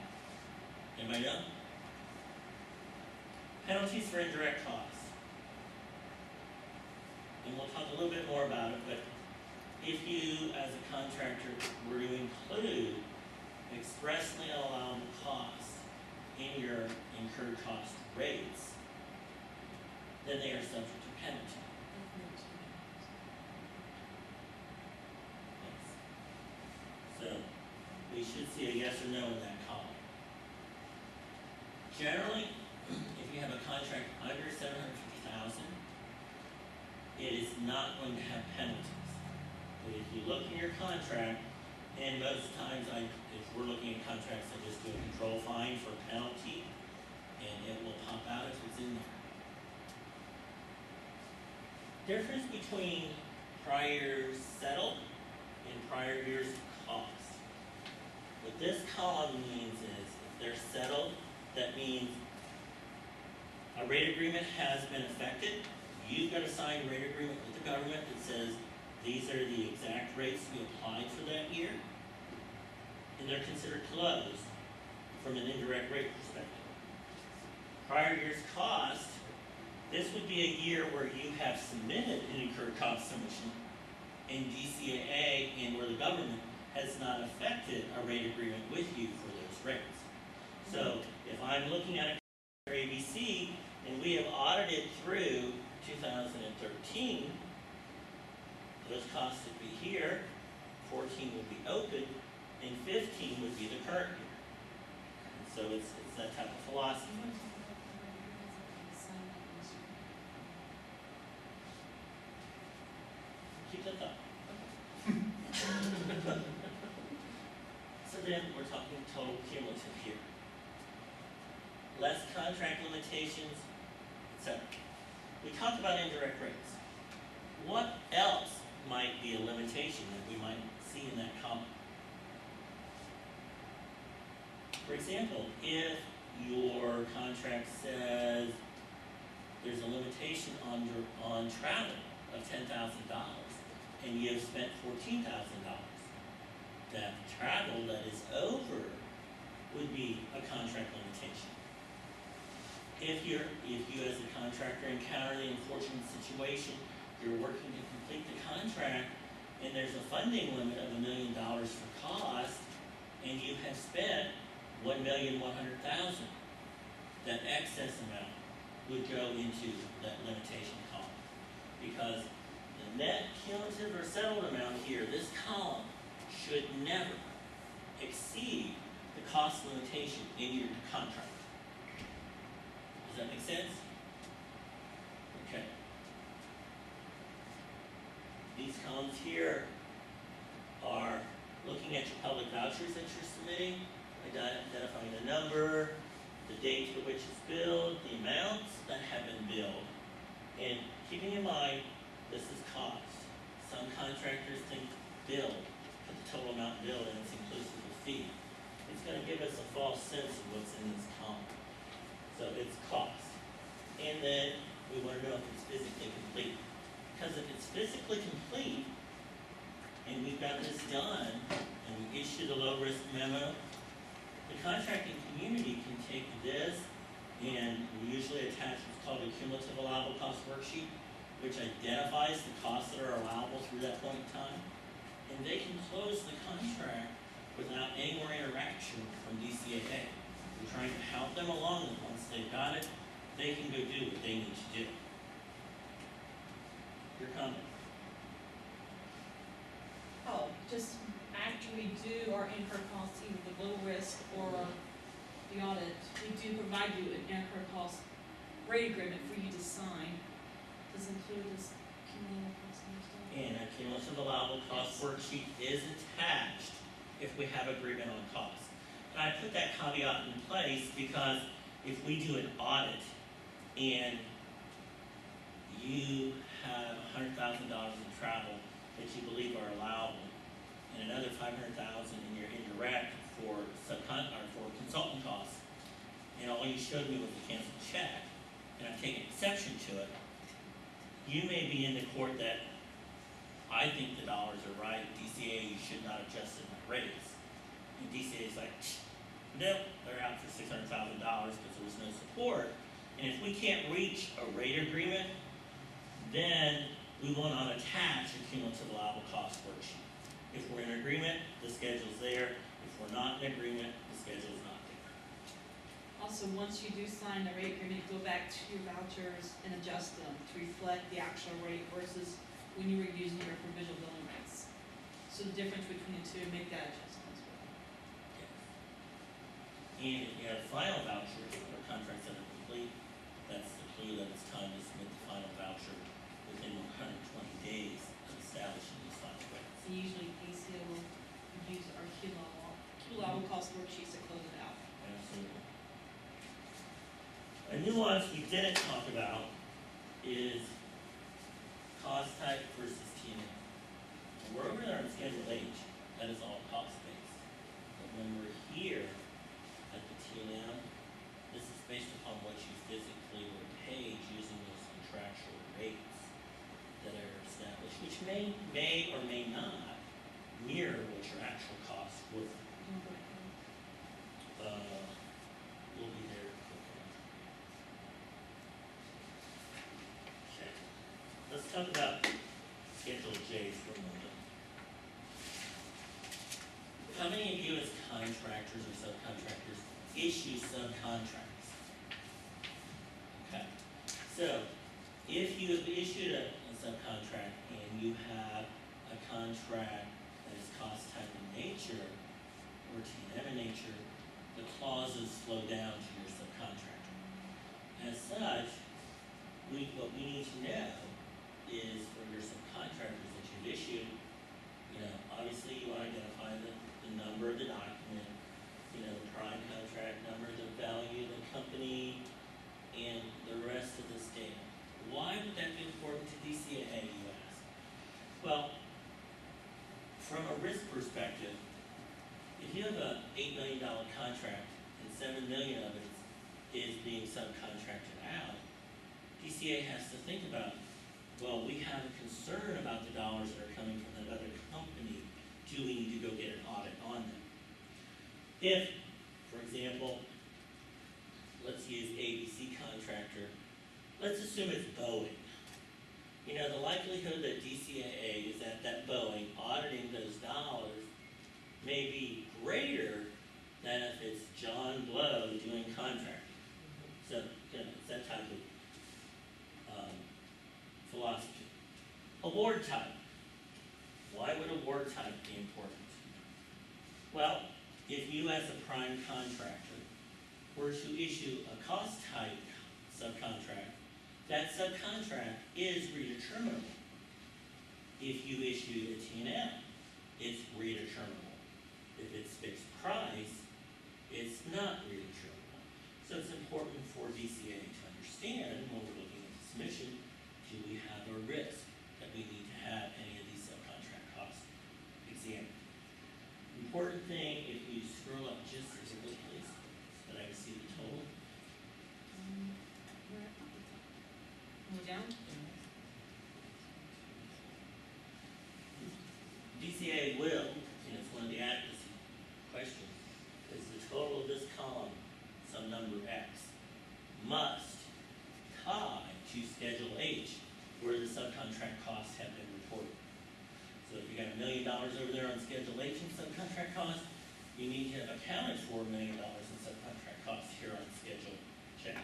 Anybody know? Penalties for indirect costs. And we'll talk a little bit more about it, but if you, as a contractor, were to include expressly allowable costs in your incurred cost rates, then they are subject to penalty. Yes. So, we should see a yes or no in that column. Generally, if you have a contract under $750,000, it is not going to have penalties. But if you look in your contract, and most times if we're looking at contracts, I just do a control find for penalty, and it will pop out if it's in there. Difference between prior years settled and prior years cost. What this column means is, if they're settled, that means a rate agreement has been affected. You've got to sign a rate agreement with the government that says these are the exact rates we applied for that year, and they're considered closed from an indirect rate perspective. Prior year's cost, this would be a year where you have submitted an incurred cost submission in DCAA and where the government has not affected a rate agreement with you for those rates. So if I'm looking at a ABC and we have audited through 2013, those costs would be here, 14 would be open, and 15 would be the current year. And so it's that type of philosophy. Keep that thought. So then we're talking total cumulative here. Less contract limitations, etc. We talked about indirect rates. What else might be a limitation that we might see in that column? For example, if your contract says there's a limitation on travel of $10,000 and you have spent $14,000, that travel that is over would be a contract limitation. If you as a contractor encounter the unfortunate situation, you're working to complete the contract and there's a funding limit of $1 million for cost and you have spent $1,100,000, that excess amount would go into that limitation column. Because the net cumulative or settled amount here, this column, should never exceed the cost limitation in your contract. Does that make sense? Okay. These columns here are looking at your public vouchers that you're submitting, identifying the number, the date for which it's billed, the amounts that have been billed, and keeping in mind this is cost. Some contractors think bill, put the total amount billed and it's inclusive of fee. It's going to give us a false sense of what's in this column. So it's cost. And then we want to know if it's physically complete. Because if it's physically complete, and we've got this done, and we issue the low risk memo, the contracting community can take this, and we usually attach what's called a cumulative allowable cost worksheet, which identifies the costs that are allowable through that point in time, and they can close the contract without any more interaction from DCAA. We're trying to help them along, and once they've got it, they can go do what they need to do. Your comment? Oh, just after we do our incurred costs, either the low risk or the audit, we do provide you an incurred cost rate agreement for you to sign. Does it include this cumulative cost and stuff? And a cumulative allowable cost worksheet is attached if we have agreement on cost. And I put that caveat in place because if we do an audit and you have $100,000 in travel that you believe are allowable, and another $500,000 in your indirect for consultant costs, and all you showed me was a canceled check, and I'm taking exception to it, you may be in the court that I think the dollars are right, DCAA should not adjust my rates. And DCAA is like, nope, they're out for $600,000 because there was no support. And if we can't reach a rate agreement, then we will not attach a cumulative allowable cost worksheet. If we're in agreement, the schedule's there. If we're not in agreement, the schedule's not there. Also, once you do sign the rate agreement, go back to your vouchers and adjust them to reflect the actual rate versus when you were using your provisional billing rates. So the difference between the two, make that adjustment as well. And if you have final vouchers or contracts that are complete, that's the clue that it's time to submit the final voucher within 120 days of establishing these final rates. So usually DCAA will use our allowable cost worksheets to close it out. Absolutely. A nuance we didn't talk about is cost type versus T&M. We're over there on Schedule H, that is all cost-based. But when we're here at the T&M, this is based upon what you physically were paid using those contractual rates that are established, which may or may not mirror what your actual costs were. We'll be there quickly. Okay. Let's talk about Schedule J for a moment. How many of you as contractors or subcontractors issue subcontracts? Okay. So, if you have issued a subcontract and you have a contract that is cost type in nature or T&M in nature, the clauses flow down to your subcontractor. As such, what we need to know is for your subcontractors that you've issued, obviously you want to identify the number of the document, the prime contract number, the value of the company, and the rest of this data. Why would that be important to DCAA, you ask? Well, from a risk perspective, if you have an $8 million contract and $7 million of it is being subcontracted out, DCAA has to think about, well, we have a concern about the dollars that are coming from that other company. Do we need to go get an audit on them? If, for example, let's use ABC Contractor, let's assume it's Boeing. The likelihood that DCAA is at that Boeing auditing those dollars may be greater than if it's John Blow doing contracting. So, it's that type of philosophy. Award type. Why would award type be important? Well, if you as a prime contractor were to issue a cost type subcontract, that subcontract is redeterminable. If you issue a T&M, it's redeterminable. If it's fixed price, it's not redeterminable. So it's important for DCAA to understand when we're looking at the submission, do we have a risk that we need to have any of these subcontract costs examined? Important thing, if you scroll up just a little bit, please, so that I can see the total. Move down. DCAA will, and it's one of the adequacy questions, is the total of this column, some number X, must tie to Schedule H, where the subcontract costs have been reported. So if you got $1 million over there on Schedule H in subcontract costs, you need to have accounted for $1 million in subcontract costs here on Schedule J.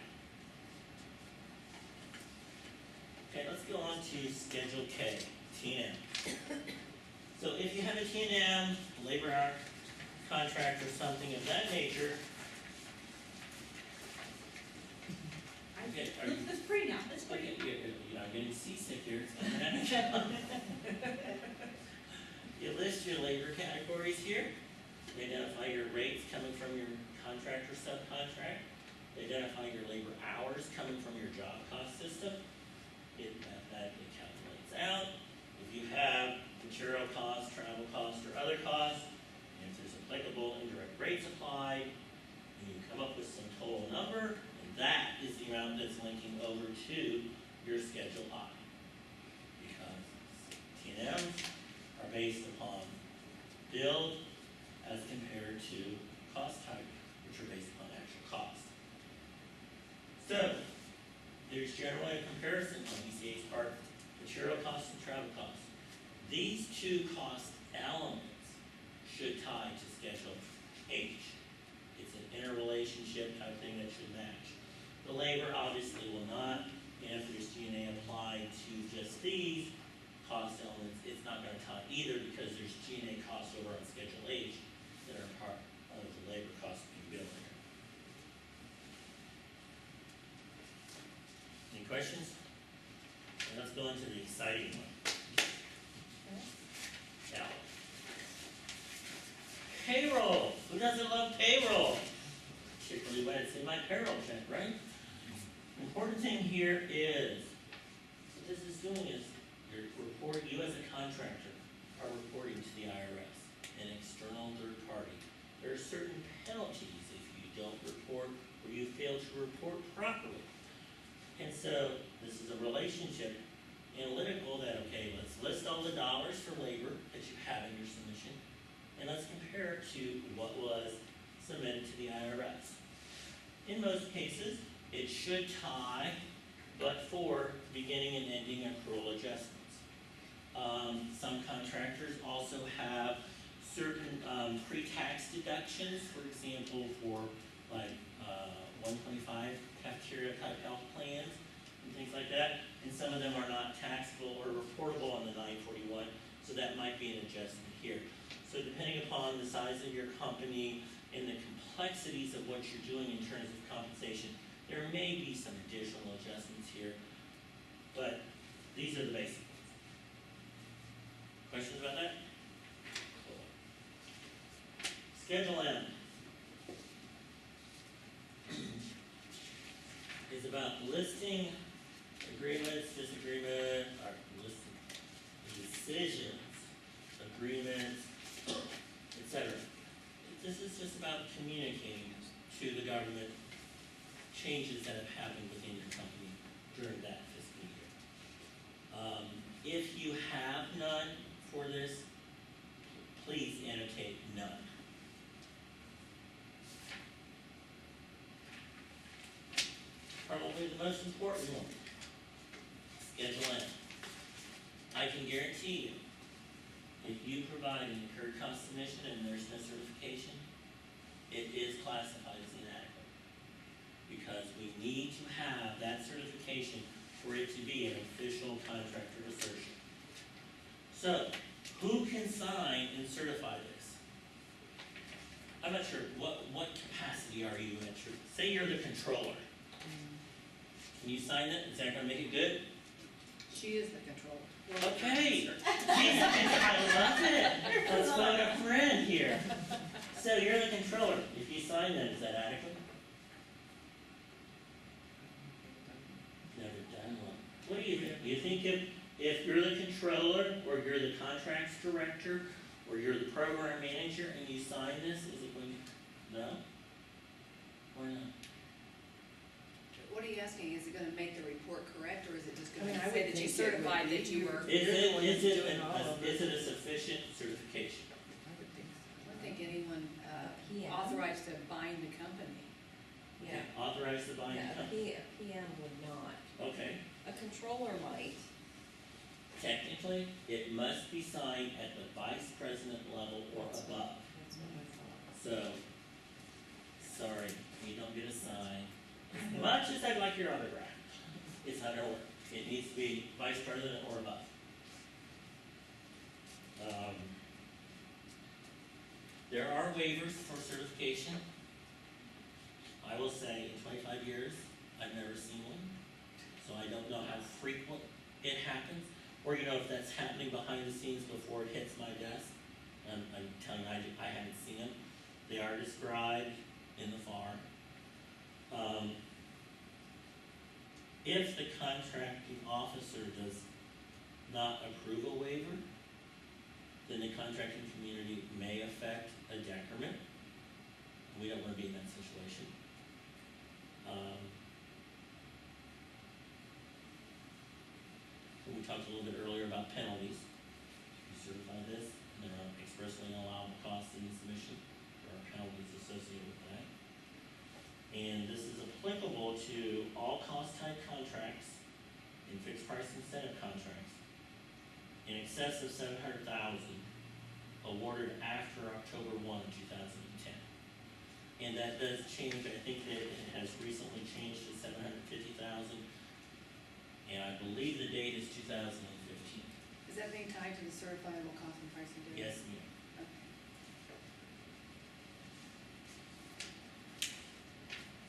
Okay, let's go on to Schedule K, T&M. So if you have a T&M, labor hour contract or something of that nature, okay, That's pretty now, that's pretty. okay, you're not getting seasick here. You list your labor categories here. You identify your rates coming from your contract or subcontract. You identify your labor hours coming from your job cost system. It mathematically calculates out. If you have material costs, travel costs, or other costs, and if there's applicable indirect rates applied, and you come up with some total number, and that is the amount that's linking over to your Schedule I. Because T&Ms are based upon build as compared to cost type, which are based upon actual cost. So, there's generally a comparison on DCA's part, material costs and travel costs. These two cost elements should tie to Schedule H. It's an interrelationship type thing that should match. The labor obviously will not, and if there's G&A applied to just these cost elements, it's not going to tie either because there's G&A costs over on Schedule H that are part of the labor cost being billed here. Any questions? And let's go into the exciting one. Now, payroll. Who doesn't love payroll? Particularly when it's in my payroll check, right? The important thing here is, what this is doing is, you as a contractor are reporting to the IRS, an external third party. There are certain penalties if you don't report or you fail to report properly. And so this is a relationship analytical that, okay, let's list all the dollars for labor that you have in your submission, and let's compare it to what was submitted to the IRS. In most cases, it should tie, but for beginning and ending accrual adjustments. Some contractors also have certain pre-tax deductions, for example, for like 125 cafeteria type health plans and things like that. And some of them are not taxable or reportable on the 941, so that might be an adjustment here. So depending upon the size of your company and the complexities of what you're doing in terms of compensation, there may be some additional adjustments here, but these are the basic ones. Questions about that? Cool. Schedule M is about listing agreements, disagreements, or listing decisions, agreements, etc. This is just about communicating to the government changes that have happened within your company during that fiscal year. If you have none for this, please annotate none. Probably the most important one, Schedule N. I can guarantee you, if you provide an incurred cost submission and there's no certification, it is classified as inadequate. Because we need to have that certification for it to be an official contractor assertion. So, who can sign and certify this? I'm not sure, what capacity are you in? Say you're the controller. Can you sign it? Is that going to make it good? She is the controller. Okay. I love it. Let's find a friend here. So you're the controller. If you sign that, is that adequate? Never done one. What do you think? Do you think if you're the controller, or you're the contracts director, or you're the program manager, and you sign this, is it going to? No? Why not? What are you asking? Is it gonna make the report correct, or is it just gonna I say would that you think it certified would that be. you were? Is You're the one that's doing all of it a sufficient certification? I would think so. I don't think anyone PM. authorized to bind the company. Yeah. Authorize the buying Yeah, company? a PM would not. Okay. A controller might. Technically, it must be signed at the vice president level or above. That's what I thought. So, sorry, you don't get a sign. As much as I'd like your autograph, it's not gonna work. It needs to be vice president or above. There are waivers for certification. I will say in 25 years, I've never seen one. So I don't know how frequent it happens, or if that's happening behind the scenes before it hits my desk. I'm telling you, I haven't seen them. They are described in the FAR. If the contracting officer does not approve a waiver, then the contracting community may affect a decrement. We don't want to be in that situation. we talked a little bit earlier about penalties. We certify this, and there are expressly allowable costs in the submission. There are penalties associated with that. And this is applicable to all cost type contracts and fixed price incentive contracts in excess of $700,000 awarded after October 1, 2010. And that does change. I think that it has recently changed to $750,000. And I believe the date is 2015. Is that being tied to the certifiable cost and pricing data? Yes, ma'am. Okay.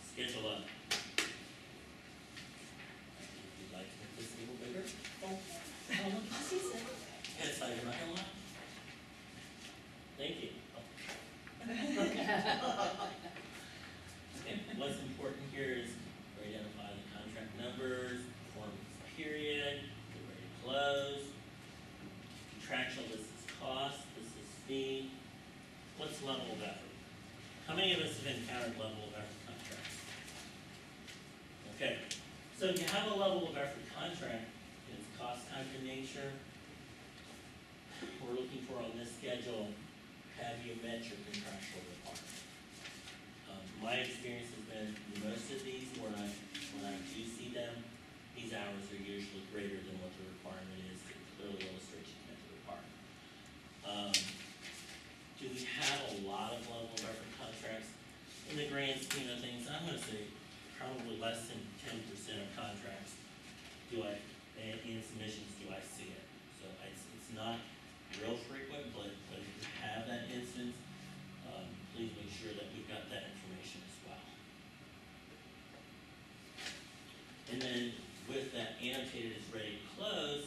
Schedule up. If you'd like to make this a little bigger. Yes, I'm not gonna lie. Thank you. And what's important here is we identify the contract numbers, performance period, get ready to close, contractual, this is cost, this is fee. What's level of effort? How many of us have encountered level of effort contracts? Okay, so if you have a level of effort contract, and it's cost type in nature, we're looking for on this schedule, have you met your contractual requirement? My experience has been most of these, when I do see them, these hours are usually greater than what the requirement is to clearly illustrate you met the requirement. Do we have a lot of level of effort contracts? In the grand scheme of things, I'm gonna say probably less than 10% of contracts in submissions do I see it. So it's not real frequent, but if you have that instance, please make sure that we've got that information as well. And then with that annotated as ready to close,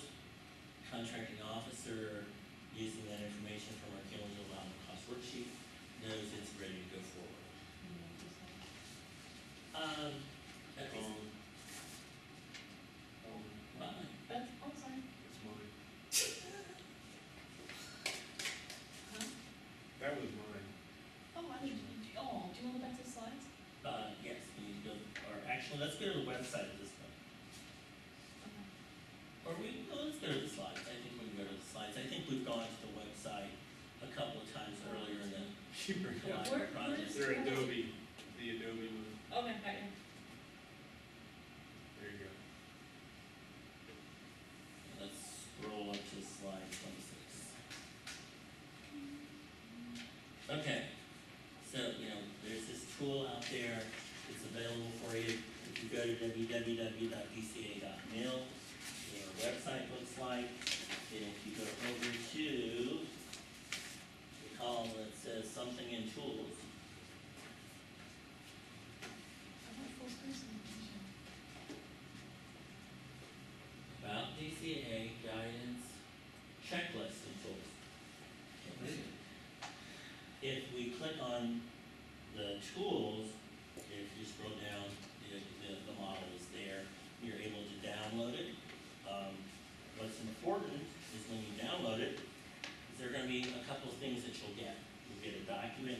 contracting officer using that information from our cumulative allowable cost worksheet knows it's ready to go forward. That is fine. I'm sorry. It's mine. Huh? That was mine. Oh, do you want to go back to the slides? Yes, we need to go, or actually, let's go to the website at this point. Okay. Or let's go to the slides. I think we can go to the slides. I think we've gone to the website a couple of times earlier in the Collider project. They're Adobe, the Adobe one. Okay, got you. There you go. Let's scroll up to slide 26. Okay, so, there's this tool out there, it's available for you. If you go to www.dca.mil, what our website looks like, and if you go over to the column that says something in tools, I want full screen presentation. about DCAA guidance, checklist and tools. If we click on the tools, if you scroll down, the model is there. You're able to download it. What's important is when you download it, is there are going to be a couple of things that you'll get. You'll get a document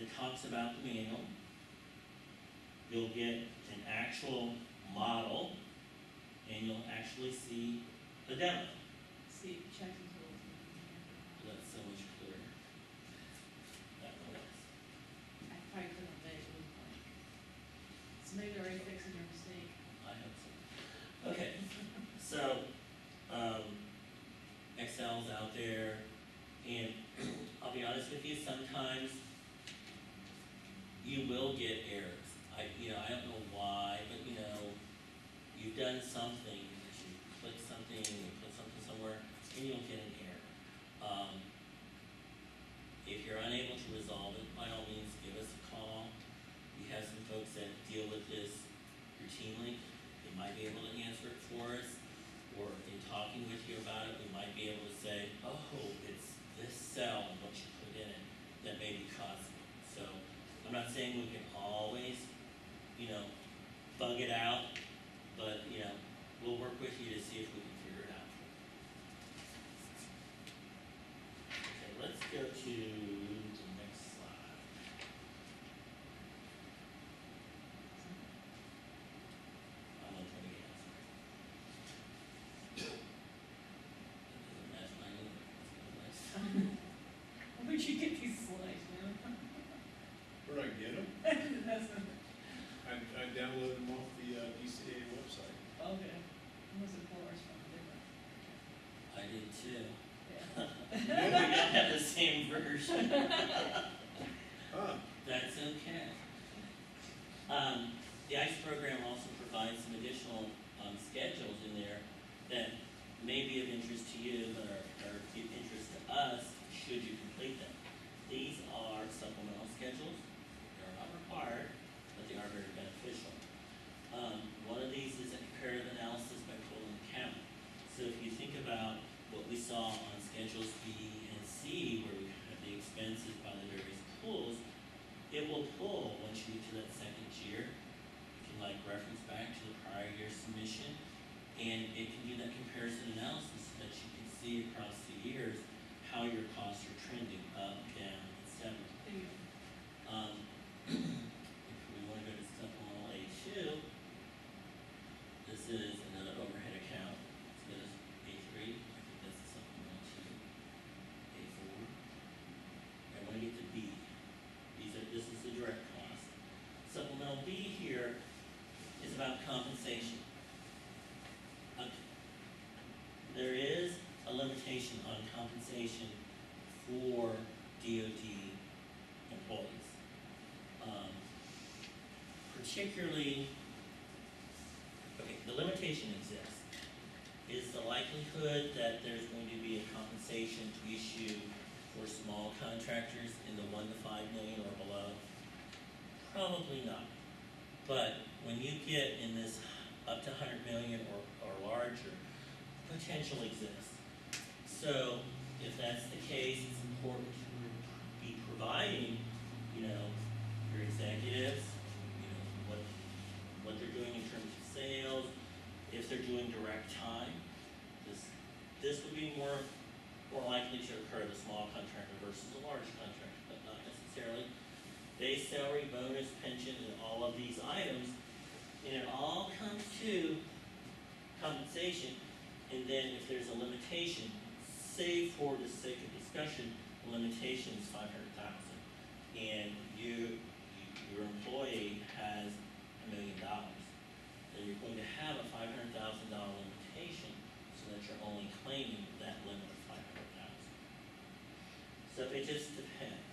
that talks about the manual. You'll get an actual model, and you'll actually see the demo. See, check and tools. That's so much clearer. That one is. I probably couldn't have made it. So maybe they're already fixing your mistake. I hope so. Okay, so, Excel's out there, and I'll be honest with you, sometimes you will get errors. I don't know why, but you've done something, that you click something, you put something somewhere, and you'll get an error. If you're unable to resolve it, by all means, give us a call. We have some folks that deal with this routinely. They might be able to answer it for us, or in talking with you about it, we might be able to say, oh, it's this cell and what you put in it that may be causing it. So I'm not saying we can always, bug it out, but, we'll work with you to see if we can figure it out. Okay, let's go to the next slide. I'm on 28, sorry. icebreakers. Ah, That's okay. The ICE program also provides some additional schedules in there that may be of interest to you, but are of interest to us should you complete them. These are supplemental schedules. They're not required, but they are very beneficial. One of these is a comparative analysis by pool and count. So if you think about what we saw on schedules B and C, where we have the expenses by the various pools, it will pull once you get to that second year. You can like reference back to the prior year submission, and it can do that comparison analysis so that you can see across the years how your costs are trending up, down, etc. There you go. If we want to go to supplemental A2, this is another overhead account. Let's go to A3. I think that's the supplemental 2. A4. I want to get to B. This is the direct cost. Supplemental B here is about compensation. There is a limitation on compensation for DoD employees. Particularly, okay, the limitation exists. Is the likelihood that there's going to be a compensation issue for small contractors in the 1 to 5 million or below? Probably not. But when you get in this up to 100 million or larger, potential exists. So if that's the case, it's important to be providing, your executives, what they're doing in terms of sales, if they're doing direct time. This would be more likely to occur with a small contractor versus a large contractor, but not necessarily. Base salary, bonus, pension, and all of these items, and it all comes to compensation. And then if there's a limitation, say for the sake of discussion, the limitation is $500,000, and your employee has $1 million, then you're going to have a $500,000 limitation, so that you're only claiming that limit of $500,000. So it just depends.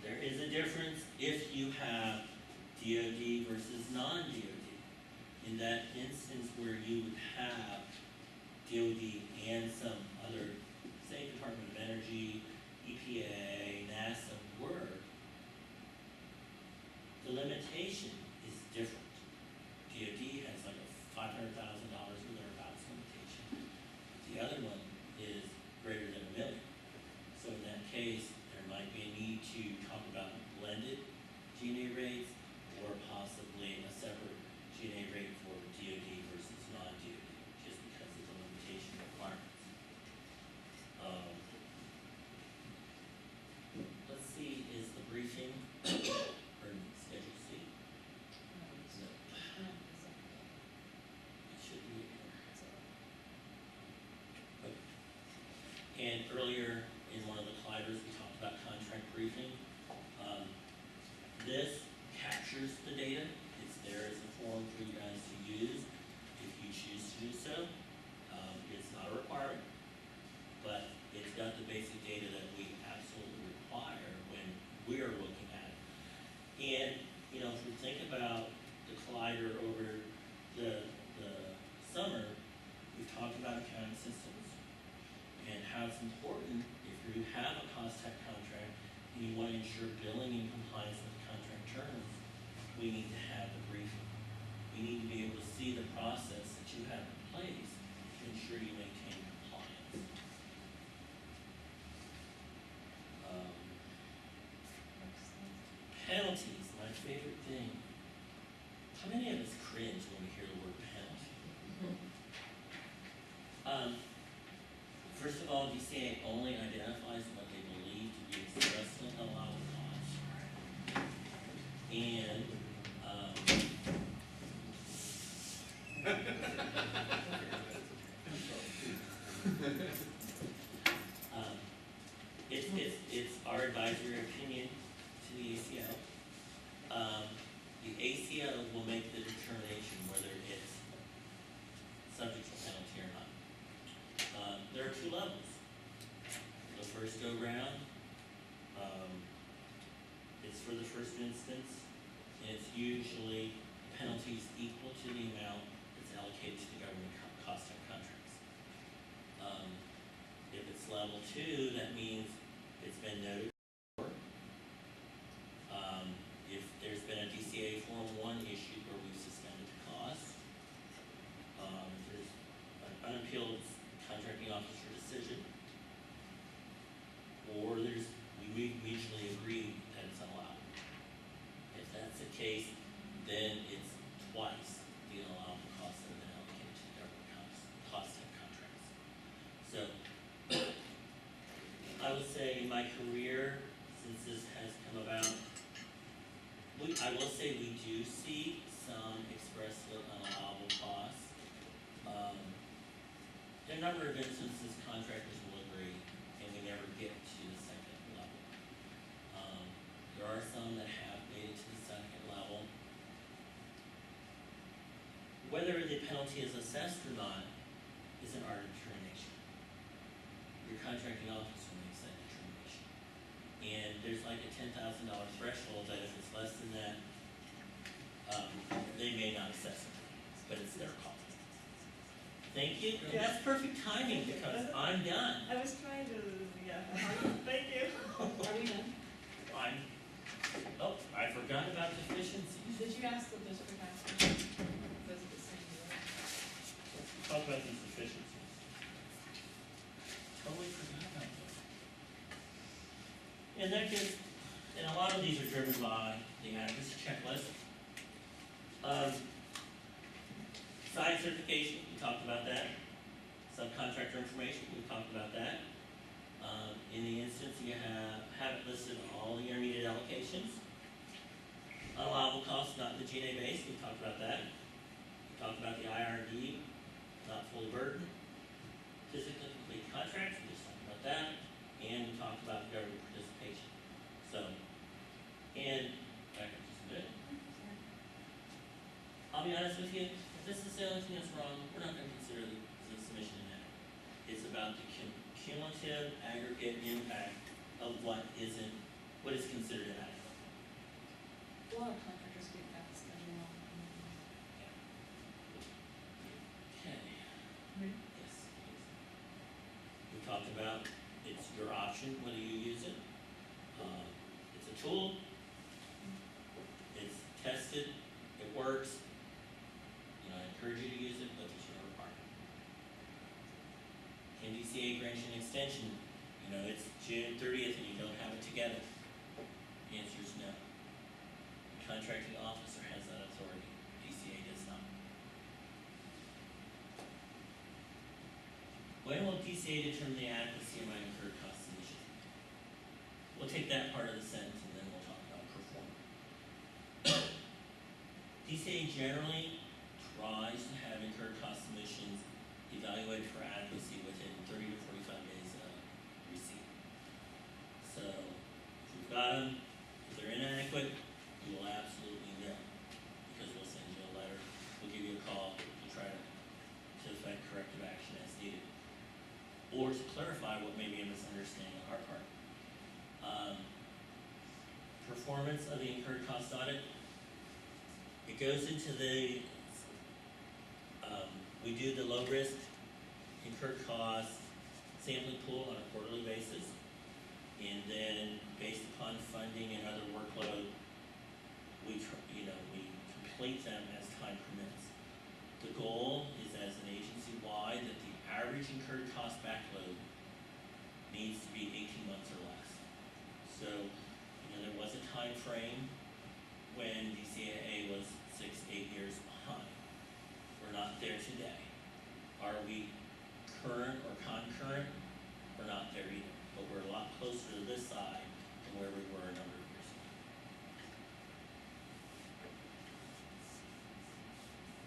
There is a difference if you have DoD versus non-DoD. In that instance where you would have DoD and some other, say, Department of Energy, EPA, NASA work, the limitation is different. DoD has like a $500,000 or thereabouts limitation. The other one is greater than $1 million. So in that case, there might be a need to talk about blended G&A rates or possibly a separate G&A rate for DoD versus non-DoD, just because of the limitation requirements. Let's see, is the briefing, or Schedule C? No, it should be here. Okay. And earlier in one of the colliders, we talked about contract briefing. This captures the data. It's there as a form for you guys to use if you choose to do so. It's not a requirement, but it's got the basic data that we absolutely require when we're looking at it. And, if we think about the collider over the summer, we've talked about accounting systems and how it's important if you have a cost type contract and you want to ensure billing and compliance with contract terms, we need to have the briefing. We need to be able to see the process that you have in place to ensure you maintain compliance. Penalties, my favorite thing. How many of us cringe when we hear the word penalty? First of all, DCAA only identifies what they believe to be expressly allowable costs. And it's our advisory opinion to the ACO. The ACO will make the determination whether it's subject to penalty or not. There are two levels. The first program. It's for the first instance, and it's usually penalties equal to the amount that's allocated to the government cost type contracts. If it's level 2, that means it's been noted before. If there's been a DCAA Form 1 issue where we've suspended the cost, if there's an unappealed contracting officer decision, or we mutually agree that it's allowed. If that's the case, then it's twice the allowable costs that have been allocated to the government cost type contracts. So, I would say in my career, since this has come about, I will say we do see some expressly unallowable costs. In a number of instances, contractors will agree, and we never get to the second level. There are some that have made it to the second level. Whether the penalty is assessed or not is an art of determination. Your contracting officer makes that determination. And there's like a $10,000 threshold that if it's less than that, they may not assess it, but it's their call. Thank you. And that's perfect timing because I'm done. I was trying to, thank you. Are we done? I forgot about deficiencies. Did you ask the district council? Those are the same, Talk about these deficiencies. Totally forgot about those. And a lot of these are driven by the adequacy checklist. Site certification, we talked about that. Subcontractor information, we talked about that. In the instance, you have it listed all the intermediate allocations. Allowable costs not in the G&A base, we talked about that. We talked about the IRD, not fully burdened. Physically complete contracts, we just talked about that. And we talked about government participation. Back up just a bit. I'll be honest with you, if this is the only thing that's wrong, we're not going to consider the submission in that. It's about the cumulative aggregate impact of what is considered inadequate. A lot of contractors get that schedule wrong. Okay. Yes. We talked about it's your option whether you use it. It's a tool. It's tested. It works. I encourage you to use it, but it's your requirement. Can DCAA grant you an extension? It's June 30th and you don't have it together. The answer is no. The contracting officer has that authority. DCAA does not. When will DCAA determine the adequacy of my incurred cost submission? We'll take that part of the sentence and then we'll talk about performance. DCAA generally tries to have incurred cost submissions evaluated for adequacy within 30 to 45 days of receipt. So, if we've got them, if they're inadequate, we will absolutely know, because we'll send you a letter, we'll give you a call, we'll try to effect corrective action as needed, or to clarify what may be a misunderstanding on our part. Performance of the incurred cost audit. It goes into we do the low risk incurred cost sampling pool on a quarterly basis, and then based upon funding and other workload, we complete them as time permits. The goal is, as an agency-wide, that the average incurred cost backload needs to be 18 months or less. So, there was a time frame when DCAA was 6-8 years behind. We're not there today. Are we current or concurrent? We're not there either, but we're a lot closer to this side than where we were a number of years ago.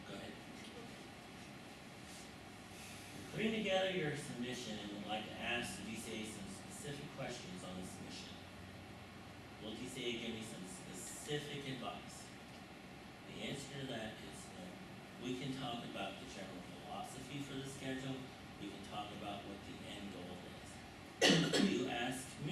Go ahead. Putting together your submission, and would like to ask the DCAA some specific questions on the submission. Will DCAA give me some specific advice? The answer to that is no. We can talk about the general philosophy for the schedule. We can talk about what the end goal is. You ask me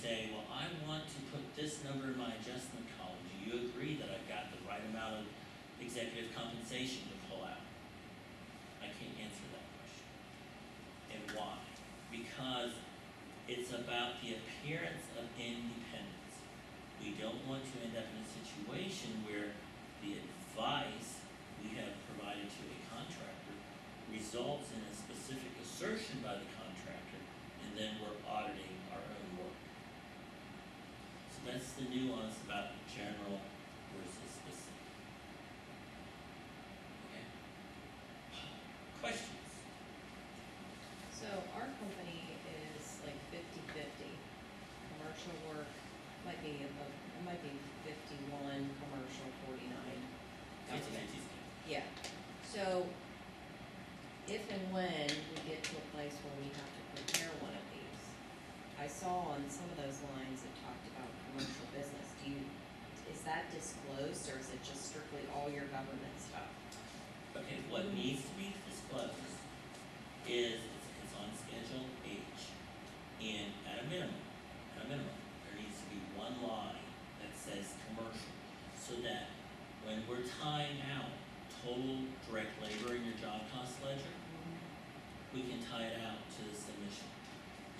say, well, I want to put this number in my adjustment column, do you agree that I've got the right amount of executive compensation to pull out? I can't answer that question. And why? Because it's about the appearance of independence. We don't want to end up in a situation where the advice we have provided to a contractor results in a specific assertion by the contractor, and then we're auditing our own work. So that's the nuance about general versus specific. Okay? Questions? So our company is like 50-50. Commercial work might be above, it might be 51, commercial 49. Fifty, fifty. Yeah, so if and when we get to a place where we have to prepare one of these, I saw on some of those lines it talked about commercial business. Is that disclosed or is it just strictly all your government stuff? Okay, what needs to be disclosed is, it's on Schedule H, and at a minimum, there needs to be one line that says commercial, so that when we're tying out total direct labor in your job cost ledger, we can tie it out to the submission.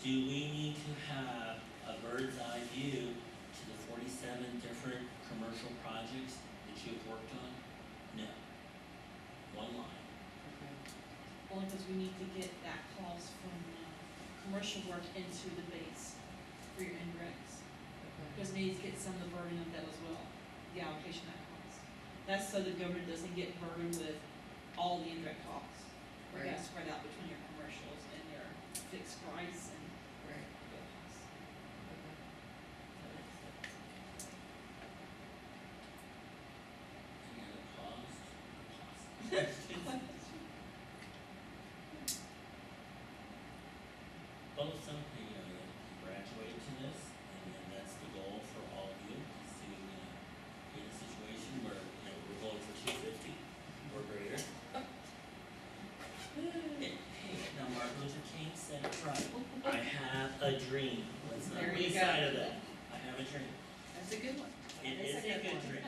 Do we need to have a bird's eye view to the 47 different commercial projects that you have worked on? No. One line. Only because we need to get that cost from, commercial work into the base for your indirects. Because it needs to get some of the burden of that as well, the allocation of that cost. That's so the government doesn't get burdened with all the indirect costs. We Right. gotta spread out between your commercials and your fixed price and Right. your costs. Any other cost? Well, something, you graduate to this, and that's the goal for all of you, is to, be in a situation where, we're going for 250 or greater. Hey, now Martin Luther King said it right. I have a dream. Let's not There lose you go. sight of that. I have a dream. That's a good one. It is a good dream.